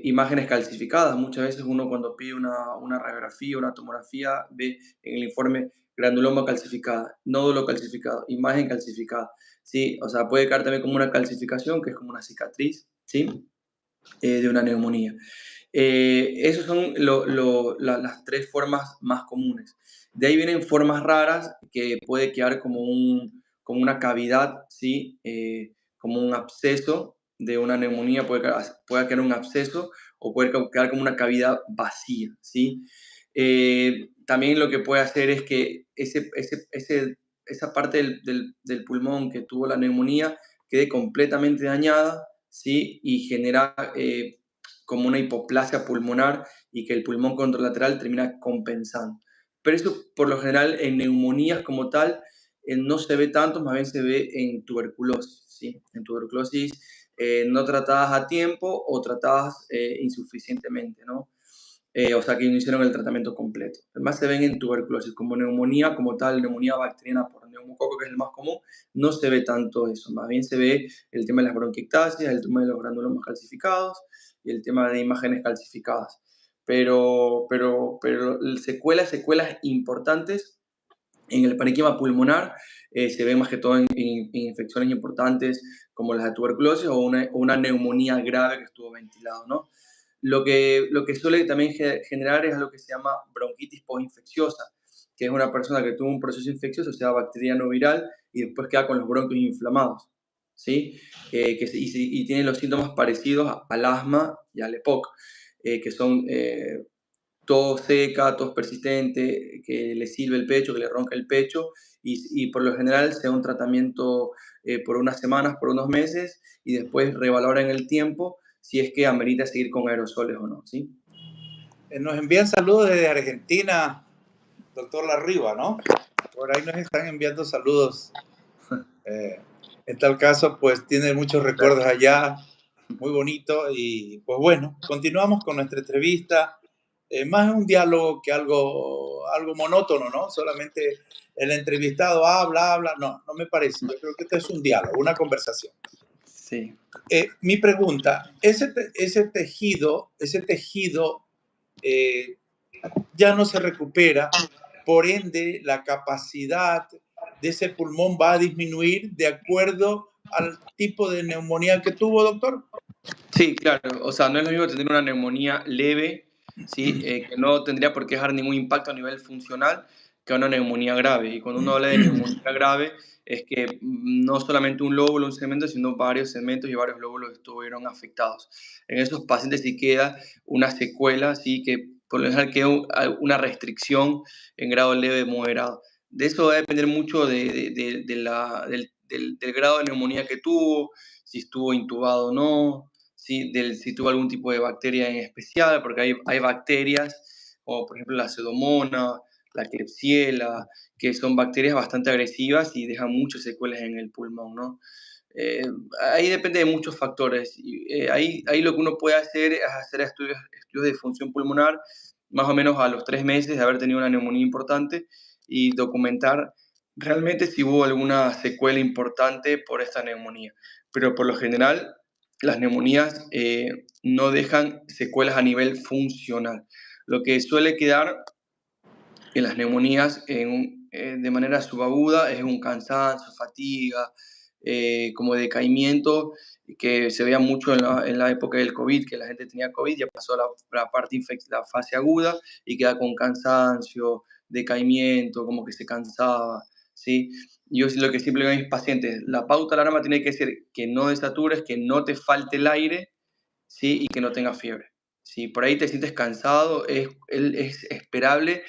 imágenes calcificadas. Muchas veces uno cuando pide una radiografía, una tomografía, ve en el informe granuloma calcificada, nódulo calcificado, imagen calcificada. ¿Sí? O sea, puede quedar también como una calcificación, que es como una cicatriz, ¿sí? De una neumonía. Esas son las tres formas más comunes. De ahí vienen formas raras que puede quedar como una cavidad, ¿sí? Como un absceso de una neumonía, puede quedar un absceso o puede quedar como una cavidad vacía, ¿sí? También lo que puede hacer es que esa parte del pulmón que tuvo la neumonía quede completamente dañada, ¿sí? Y genera como una hipoplasia pulmonar y que el pulmón contralateral termina compensando. Pero eso por lo general en neumonías como tal no se ve tanto, más bien se ve en tuberculosis, ¿sí? En tuberculosis no tratadas a tiempo o tratadas insuficientemente, ¿no? O sea, que no hicieron el tratamiento completo. Además se ven en tuberculosis, como neumonía como tal, neumonía bacteriana por neumococo, que es el más común, no se ve tanto eso. Más bien se ve el tema de las bronquiectasias, el tema de los granulomas calcificados y el tema de imágenes calcificadas. Pero secuelas importantes en el parénquima pulmonar se ven más que todo en infecciones importantes como las de tuberculosis o una neumonía grave que estuvo ventilado, ¿no? Lo que suele también generar es algo que se llama bronquitis postinfecciosa, que es una persona que tuvo un proceso infeccioso, sea bacteriano o viral, y después queda con los bronquios inflamados. ¿sí? Y tiene los síntomas parecidos al asma y al EPOC, que son tos seca, tos persistente, que le silbe el pecho, que le ronca el pecho, y por lo general se da un tratamiento por unas semanas, por unos meses, y después revalora en el tiempo si es que amerita seguir con aerosoles o no, ¿sí? Nos envían saludos desde Argentina, doctor Larriba, ¿no? Por ahí nos están enviando saludos. Eh, en tal caso, pues tiene muchos recuerdos allá, muy bonito. Y pues bueno, continuamos con nuestra entrevista. Más un diálogo que algo monótono, ¿no? Solamente el entrevistado habla. No, no me parece. Yo creo que esto es un diálogo, una conversación. Sí. Mi pregunta, ese tejido eh, ya no se recupera, por ende la capacidad de ese pulmón va a disminuir de acuerdo al tipo de neumonía que tuvo, doctor. Sí, claro. O sea, no es lo mismo tener una neumonía leve, ¿sí? Que no tendría por qué dejar ningún impacto a nivel funcional que una neumonía grave. Y cuando uno habla de neumonía grave, es que no solamente un lóbulo, un segmento, sino varios segmentos y varios lóbulos estuvieron afectados. En esos pacientes sí queda una secuela, ¿sí? Que por lo general queda una restricción en grado leve moderado. De eso va a depender mucho del grado de neumonía que tuvo, si estuvo intubado o no, si tuvo algún tipo de bacteria en especial, porque hay bacterias, como por ejemplo la Pseudomonas, la Klebsiella, que son bacterias bastante agresivas y dejan muchas secuelas en el pulmón, ¿no? Eh, Ahí depende de muchos factores. Ahí lo que uno puede hacer es hacer estudios de función pulmonar, más o menos a los 3 meses de haber tenido una neumonía importante, y documentar realmente si hubo alguna secuela importante por esta neumonía. Pero por lo general, las neumonías no dejan secuelas a nivel funcional. Lo que suele quedar en las neumonías de manera subaguda es un cansancio, fatiga, como decaimiento, que se veía mucho en la época del COVID, que la gente tenía COVID, ya pasó la fase aguda y queda con cansancio, decaimiento, como que se cansaba, ¿sí? Yo lo que siempre le digo a mis pacientes, la pauta alarma tiene que ser que no desatures, que no te falte el aire, ¿sí? Y que no tengas fiebre. Si por ahí te sientes cansado, es esperable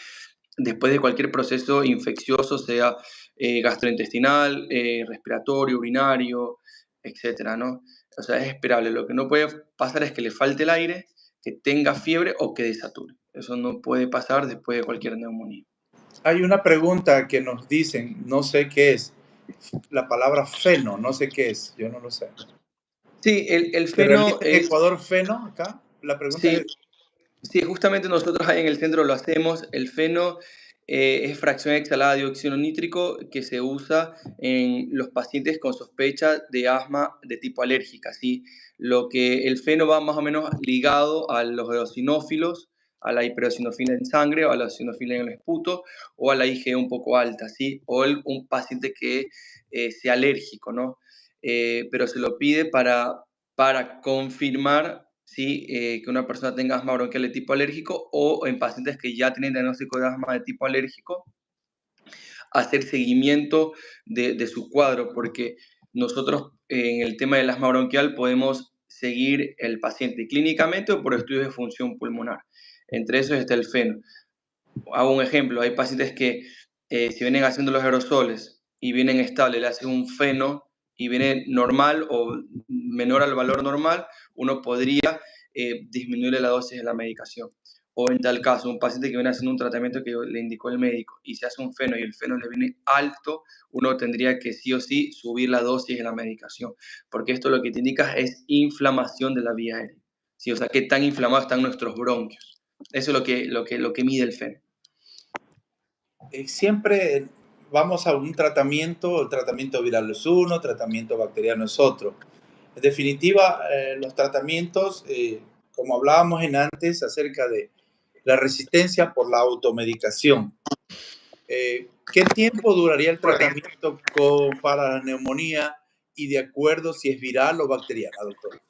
después de cualquier proceso infeccioso, sea gastrointestinal, respiratorio, urinario, etcétera, ¿no? O sea, es esperable. Lo que no puede pasar es que le falte el aire, que tenga fiebre o que desature. Eso no puede pasar después de cualquier neumonía. Hay una pregunta que nos dicen, no sé qué es, la palabra feno, no sé qué es, yo no lo sé. Sí, el ¿Se realiza feno en es, Ecuador feno acá? La pregunta sí, es, Sí, justamente nosotros ahí en el centro lo hacemos. El feno es fracción exhalada de dióxido nítrico que se usa en los pacientes con sospecha de asma de tipo alérgica, ¿sí? Lo que el feno va más o menos ligado a los eosinófilos, a la hipereosinofilia en sangre, o a la eosinofilia en el esputo, o a la IgE un poco alta, ¿sí? O un paciente que sea alérgico, ¿no? Pero se lo pide para confirmar, ¿sí? Que una persona tenga asma bronquial de tipo alérgico, o en pacientes que ya tienen diagnóstico de asma de tipo alérgico, hacer seguimiento de su cuadro, porque nosotros en el tema del asma bronquial podemos seguir el paciente clínicamente o por estudios de función pulmonar. Entre esos está el feno. Hago un ejemplo, hay pacientes que si vienen haciendo los aerosoles y vienen estables, le hacen un feno y viene normal o menor al valor normal, uno podría disminuirle la dosis de la medicación. O en tal caso, un paciente que viene haciendo un tratamiento que le indicó el médico y se hace un feno y el feno le viene alto, uno tendría que sí o sí subir la dosis de la medicación, porque esto lo que te indica es inflamación de la vía aérea. ¿Sí? O sea, qué tan inflamados están nuestros bronquios. Eso es lo que mide el feno. siempre vamos a un tratamiento, el tratamiento viral es uno, tratamiento bacteriano es otro. En definitiva, los tratamientos, como hablábamos en antes acerca de la resistencia por la automedicación, ¿qué tiempo duraría el tratamiento para la neumonía y de acuerdo si es viral o bacteriana, doctor?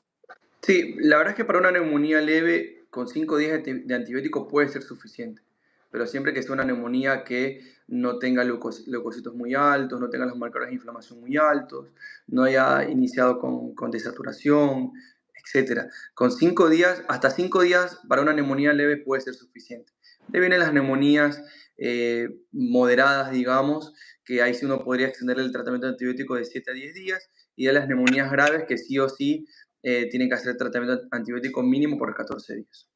Sí, la verdad es que para una neumonía leve, con 5 días de antibiótico puede ser suficiente. pero siempre que sea una neumonía que no tenga leucocitos muy altos, no tenga los marcadores de inflamación muy altos, no haya iniciado con desaturación, etcétera. Con 5 días, hasta 5 días para una neumonía leve puede ser suficiente. De vienen las neumonías moderadas, digamos, que ahí sí uno podría extender el tratamiento antibiótico de 7 a 10 días, y de las neumonías graves que sí o sí tienen que hacer tratamiento antibiótico mínimo por 14 días.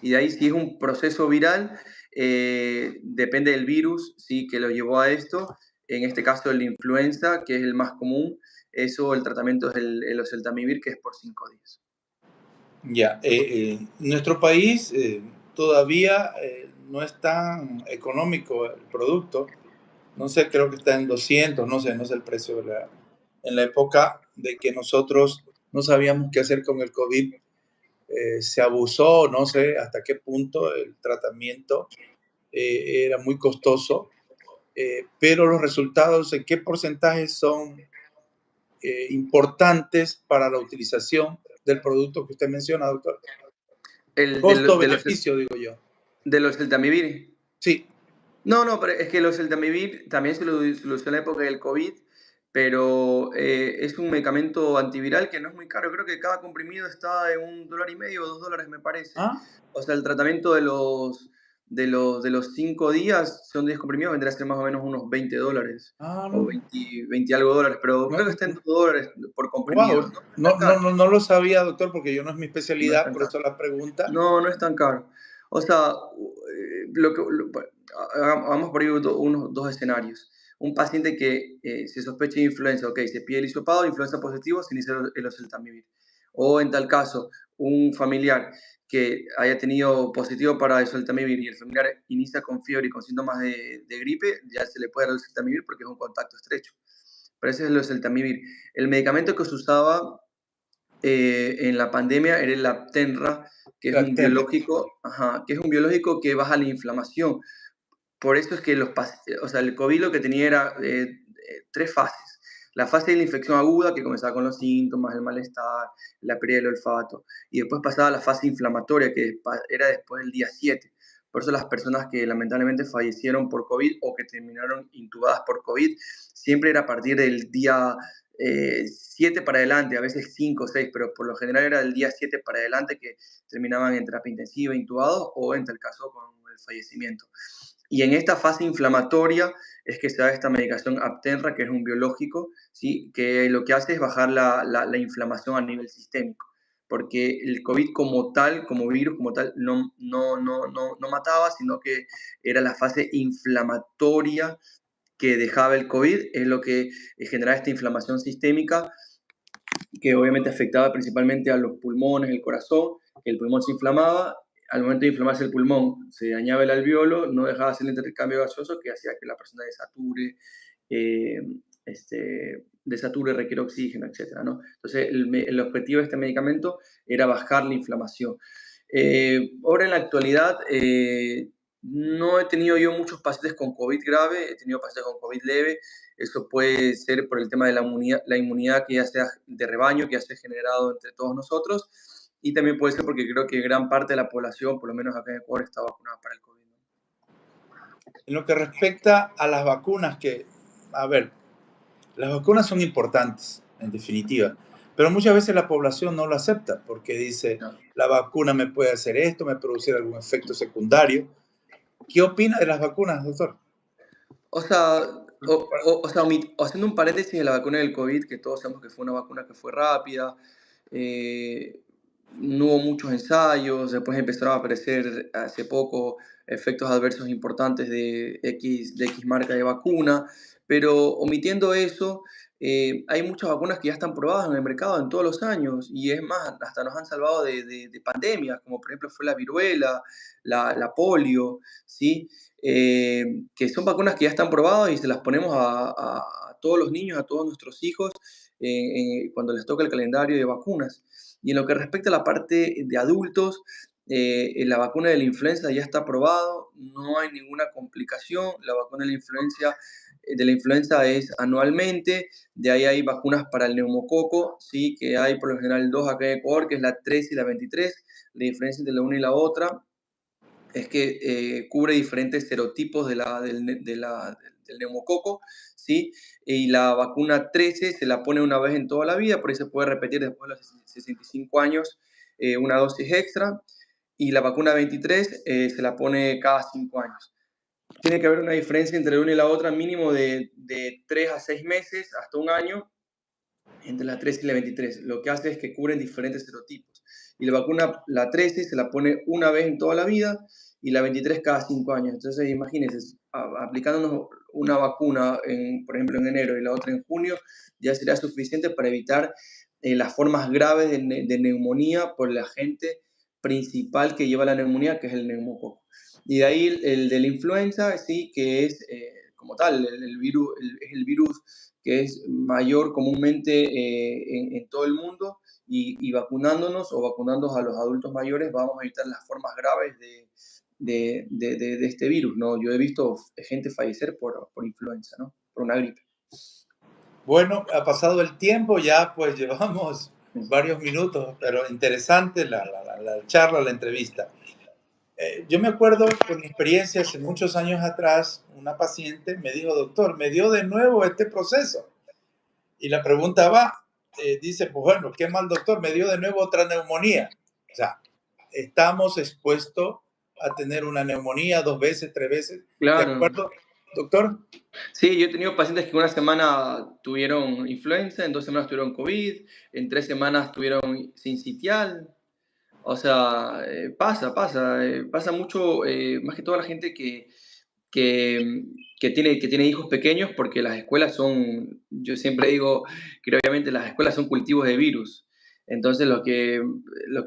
Y de ahí, si es un proceso viral, depende del virus, ¿sí?, que lo llevó a esto. En este caso, la influenza, que es el más común, eso, el tratamiento es el oseltamivir, que es por 5 días. Ya, nuestro país todavía no es tan económico el producto. No sé, creo que está en 200, no sé el precio en la época de que nosotros no sabíamos qué hacer con el COVID, se abusó, no sé hasta qué punto el tratamiento era muy costoso, pero los resultados, ¿en qué porcentaje son importantes para la utilización del producto que usted menciona, doctor? El, Costo-beneficio, digo yo. del oseltamivir. Sí. No, no, pero es que el oseltamivir también se lo usó en la época del COVID, pero es un medicamento antiviral que no es muy caro. Creo que cada comprimido está en $1.50 o $2, me parece. ¿Ah? O sea, el tratamiento de los 5 días, son 10 comprimidos, vendría a ser más o menos unos $20 Ah, o 20 algo dólares, pero no, creo que está en $2 por comprimido. wow, No, no es tan no, caro, no, no, no lo sabía, doctor, porque yo no es mi no es especialidad, tan por caro. eso la pregunta. No, no es tan caro. O sea, vamos por ahí unos dos escenarios. Un paciente que se sospecha de influenza, ok, se pide el hisopado, influenza positivo, se inicia el oseltamivir. O en tal caso, un familiar que haya tenido positivo para el oseltamivir y el familiar inicia con fiebre y con síntomas de gripe, ya se le puede dar el oseltamivir porque es un contacto estrecho. Pero ese es el oseltamivir. El medicamento que se usaba en la pandemia era el Aptenra, que es La un Actemra. biológico, ajá, que es un biológico que baja la inflamación. Por eso es que o sea, el COVID lo que tenía era 3 fases. La fase de la infección aguda, que comenzaba con los síntomas, el malestar, la pérdida del olfato, y después pasaba a la fase inflamatoria, que era después del día 7. Por eso las personas que lamentablemente fallecieron por COVID o que terminaron intubadas por COVID, siempre era a partir del día 7 para adelante, a veces 5 o 6, pero por lo general era del día 7 para adelante que terminaban en terapia intensiva, intubados, o en tal caso con el fallecimiento. Y en esta fase inflamatoria es que se da esta medicación Aptenra, que es un biológico, ¿sí?, que lo que hace es bajar la inflamación a nivel sistémico, porque el COVID como tal, como virus como tal, no mataba, sino que era la fase inflamatoria que dejaba el COVID, es lo que generaba esta inflamación sistémica, que obviamente afectaba principalmente a los pulmones, el corazón, que el pulmón se inflamaba. Al momento de inflamarse el pulmón, se dañaba el alveolo, no dejaba hacer el intercambio gaseoso, que hacía que la persona desature, eh, desature, requiere oxígeno, etcétera, ¿no? Entonces, el objetivo de este medicamento era bajar la inflamación. Ahora, en la actualidad, no he tenido yo muchos pacientes con COVID grave, he tenido pacientes con COVID leve. Eso puede ser por el tema de la inmunidad que ya sea de rebaño, que ya se ha generado entre todos nosotros, y también puede ser porque creo que gran parte de la población, por lo menos acá en Ecuador, está vacunada para el COVID, ¿no? En lo que respecta a las vacunas, a ver, las vacunas son importantes, en definitiva, pero muchas veces la población no lo acepta porque dice, Ya. la vacuna me puede hacer esto, me producir algún efecto secundario. ¿Qué opina de las vacunas, doctor? O sea, haciendo un paréntesis de la vacuna del COVID, que todos sabemos que fue una vacuna que fue rápida, eh, no hubo muchos ensayos, después empezaron a aparecer hace poco efectos adversos importantes de X marca de vacuna, pero omitiendo eso, hay muchas vacunas que ya están probadas en el mercado en todos los años, y es más, hasta nos han salvado de pandemias, como por ejemplo fue la viruela, la polio, ¿sí? Que son vacunas que ya están probadas y se las ponemos a todos los niños, a todos nuestros hijos, cuando les toca el calendario de vacunas. Y en lo que respecta a la parte de adultos, la vacuna de la influenza ya está aprobado, no hay ninguna complicación. La vacuna de la influenza es anualmente. De ahí hay vacunas para el neumococo, ¿sí?, que hay por lo general dos acá en Ecuador, que es la 3 y la 23. La diferencia entre la una y la otra es que cubre diferentes serotipos del neumococo, ¿sí? Y la vacuna 13 se la pone una vez en toda la vida, por eso se puede repetir después de los 65 años una dosis extra. Y la vacuna 23 se la pone cada 5 años. Tiene que haber una diferencia entre una y la otra mínimo de 3 a 6 meses hasta un año entre la 13 y la 23. Lo que hace es que cubren diferentes serotipos. Y la vacuna, la 13, se la pone una vez en toda la vida y la 23 cada 5 años. Entonces, imagínense, aplicándonos una vacuna, por ejemplo, en enero y la otra en junio, ya sería suficiente para evitar las formas graves de neumonía por el agente principal que lleva la neumonía, que es el neumococo. Y de ahí el de la influenza, sí, que es como tal, el virus, es el virus que es mayor comúnmente en todo el mundo y vacunándonos o vacunando a los adultos mayores vamos a evitar las formas graves de este virus, ¿no? Yo he visto gente fallecer por influenza, ¿no? Por una gripe. Bueno, ha pasado el tiempo, ya pues llevamos varios minutos, pero interesante la charla, la entrevista. Yo me acuerdo con mi experiencia hace muchos años atrás, una paciente me dijo, doctor, me dio de nuevo este proceso. Y la pregunta va, dice, pues bueno, qué mal doctor, me dio de nuevo otra neumonía. O sea, estamos expuestos a tener una neumonía 2 veces, 3 veces. ¿De Claro. acuerdo, doctor? Sí, yo he tenido pacientes que una semana tuvieron influenza, en 2 semanas tuvieron COVID, en 3 semanas tuvieron sincitial. O sea, pasa mucho, más que toda la gente que, que tiene hijos pequeños, porque las escuelas son, yo siempre digo que obviamente las escuelas son cultivos de virus. Entonces, los que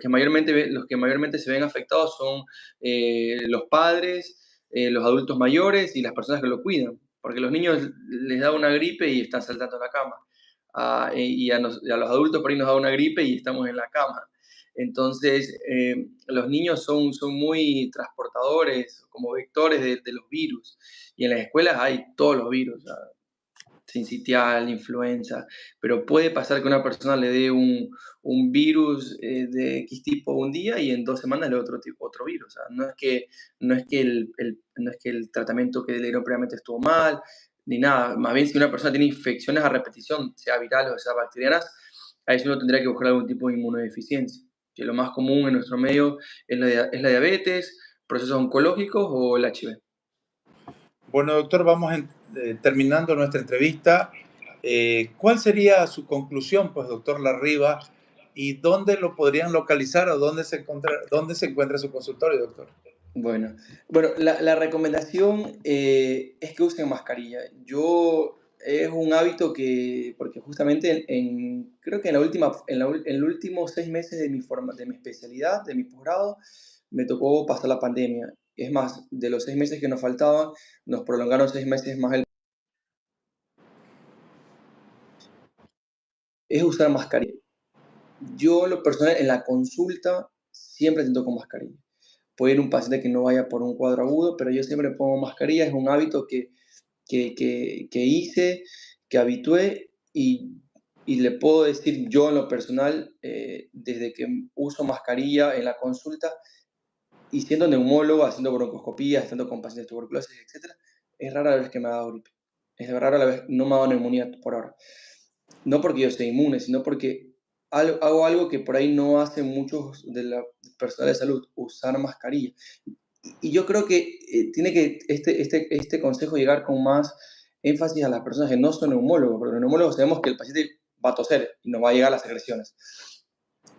mayormente se ven afectados son los padres, los adultos mayores y las personas que lo cuidan, porque los niños les da una gripe y están saltando a la cama. Y a los adultos por ahí nos da una gripe y estamos en la cama. Entonces, los niños son muy transportadores, como vectores de los virus. Y en las escuelas hay todos los virus, sincitial, influenza, pero puede pasar que una persona le dé un virus de X tipo un día y en 2 semanas le dé otro virus. O sea, no es que el tratamiento que le dieron previamente estuvo mal, ni nada. Más bien, si una persona tiene infecciones a repetición, sea virales o sea bacterianas, a eso uno tendría que buscar algún tipo de inmunodeficiencia, que lo más común en nuestro medio es la diabetes, procesos oncológicos o el HIV. Bueno, doctor, vamos terminando nuestra entrevista. ¿Cuál sería su conclusión, pues, doctor Larriba? ¿Y dónde lo podrían localizar o dónde se encuentra su consultorio, doctor? Bueno, la recomendación es que usen mascarilla. Es un hábito porque justamente creo que en los últimos 6 meses de mi especialidad, de mi posgrado, me tocó pasar la pandemia. Es más, de los 6 meses que nos faltaban, nos prolongaron 6 meses más es usar mascarilla. Yo, lo personal, en la consulta siempre intento con mascarilla. Puede ir un paciente que no vaya por un cuadro agudo, pero yo siempre pongo mascarilla. Es un hábito que hice, que habitué y le puedo decir yo en lo personal, desde que uso mascarilla en la consulta y siendo neumólogo, haciendo broncoscopía, estando con pacientes de tuberculosis, etcétera, es rara la vez que me ha dado gripe. Es rara la vez, no me ha dado neumonía por ahora. No porque yo sea inmune, sino porque hago algo que por ahí no hacen muchos de la personal de salud, usar mascarilla. Y yo creo que tiene que este consejo llegar con más énfasis a las personas que no son neumólogos, porque los neumólogos sabemos que el paciente va a toser y nos va a llegar las secreciones.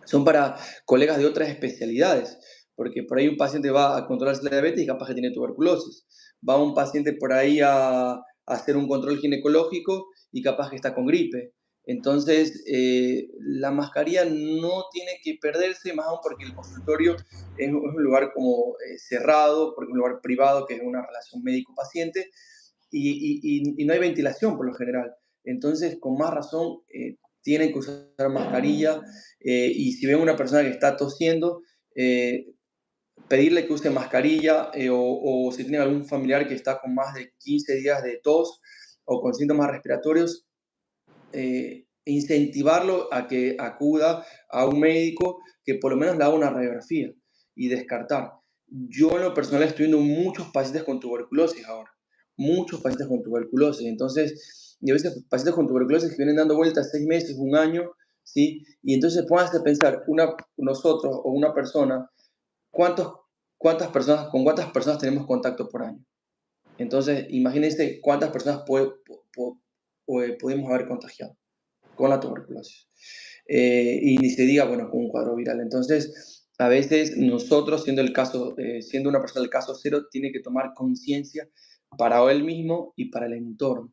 Son para colegas de otras especialidades, porque por ahí un paciente va a controlarse la diabetes y capaz que tiene tuberculosis. Va un paciente por ahí a hacer un control ginecológico y capaz que está con gripe. Entonces, la mascarilla no tiene que perderse, más aún porque el consultorio es un lugar como cerrado, porque es un lugar privado, que es una relación médico-paciente, y no hay ventilación por lo general. Entonces, con más razón, tienen que usar mascarilla y si ven una persona que está tosiendo, eh, pedirle que use mascarilla o si tienen algún familiar que está con más de 15 días de tos o con síntomas respiratorios, incentivarlo a que acuda a un médico que por lo menos le haga una radiografía y descartar. yo en lo personal estoy viendo muchos pacientes con tuberculosis ahora, muchos pacientes con tuberculosis. Entonces, y a veces pacientes con tuberculosis que vienen dando vueltas 6 meses, un año, ¿sí? Y entonces pónganse a pensar, nosotros o una persona, ¿cuántos, con cuántas personas tenemos contacto por año? Entonces, imagínense cuántas personas podemos haber contagiado con la tuberculosis. Y ni se diga, bueno, con un cuadro viral. Entonces, a veces nosotros, siendo una persona del caso cero, tiene que tomar conciencia para él mismo y para el entorno,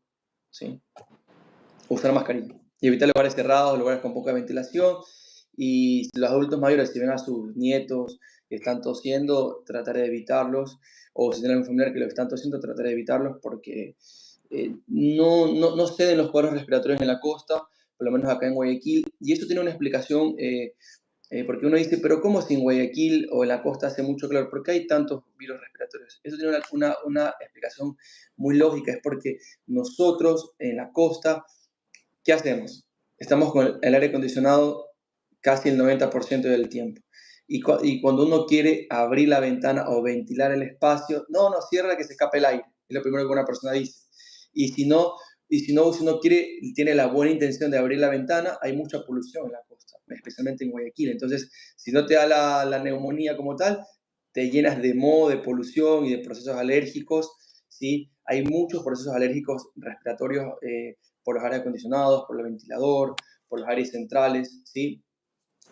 ¿sí? Usar mascarilla y evitar lugares cerrados, lugares con poca ventilación. Y si los adultos mayores, si ven a sus nietos que están tosiendo, tratar de evitarlos. O si tienen un familiar que lo están tosiendo, tratar de evitarlos porque no ceden los cuadros respiratorios en la costa, por lo menos acá en Guayaquil. Y eso tiene una explicación, porque uno dice, pero ¿cómo si en Guayaquil o en la costa hace mucho calor? ¿Por qué hay tantos virus respiratorios? Eso tiene una explicación muy lógica, es porque nosotros en la costa, ¿qué hacemos? Estamos con el aire acondicionado casi el 90% del tiempo. Y cuando uno quiere abrir la ventana o ventilar el espacio, no, cierra que se escape el aire. Es lo primero que una persona dice. Y si uno tiene la buena intención de abrir la ventana, hay mucha polución en la costa, especialmente en Guayaquil. Entonces, si no te da la neumonía como tal, te llenas de moho, de polución y de procesos alérgicos, ¿sí? Hay muchos procesos alérgicos respiratorios, por los aires acondicionados, por el ventilador, por los aires centrales, ¿sí?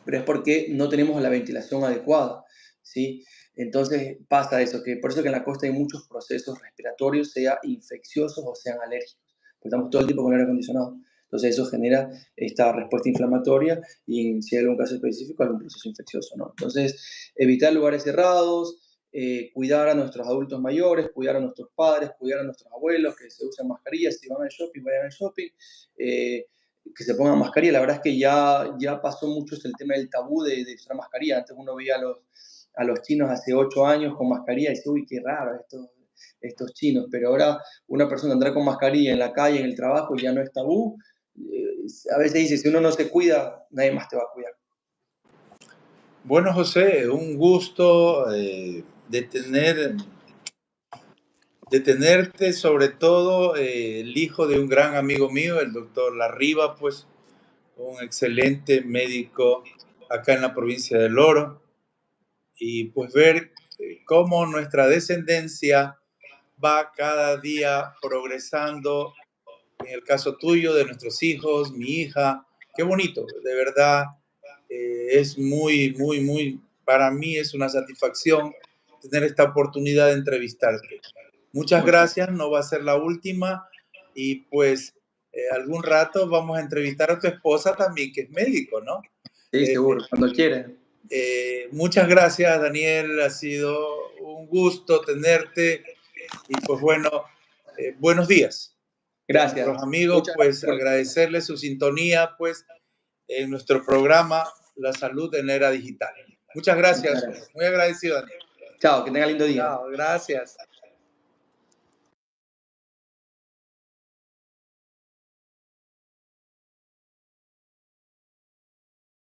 Pero es porque no tenemos la ventilación adecuada, ¿sí? Entonces pasa eso, que por eso que en la costa hay muchos procesos respiratorios, sea infecciosos o sean alérgicos, porque estamos todo el tiempo con el aire acondicionado. Entonces eso genera esta respuesta inflamatoria y si hay algún caso específico, algún proceso infeccioso, ¿no? Entonces, evitar lugares cerrados, cuidar a nuestros adultos mayores, cuidar a nuestros padres, cuidar a nuestros abuelos, que se usen mascarillas, si van al shopping, vayan al shopping, eh, que se pongan mascarilla. La verdad es que ya pasó mucho el tema del tabú de usar mascarilla. Antes uno veía a los chinos hace 8 años con mascarilla y dice, uy, qué raro estos chinos. Pero ahora una persona andar con mascarilla en la calle, en el trabajo, ya no es tabú. A veces dice, si uno no se cuida, nadie más te va a cuidar. Bueno, José, un gusto de tenerte, sobre todo el hijo de un gran amigo mío, el doctor Larriba, pues un excelente médico acá en la provincia del Oro, y pues ver cómo nuestra descendencia va cada día progresando, en el caso tuyo, de nuestros hijos, mi hija, qué bonito, de verdad, es muy, muy, muy, para mí es una satisfacción tener esta oportunidad de entrevistarte. Muchas Muchas gracias, no va a ser la última y pues algún rato vamos a entrevistar a tu esposa también, que es médico, ¿no? Sí, Eh, seguro, cuando quieras. Muchas gracias, Daniel, ha sido un gusto tenerte y pues bueno, buenos días. Y a nuestros Gracias. amigos, Muchas gracias pues por agradecerles su sintonía, pues en nuestro programa La Salud en la Era Digital. Muchas Muchas gracias, gracias. muy agradecido, Daniel. Chao, que tenga lindo día. Chao, gracias.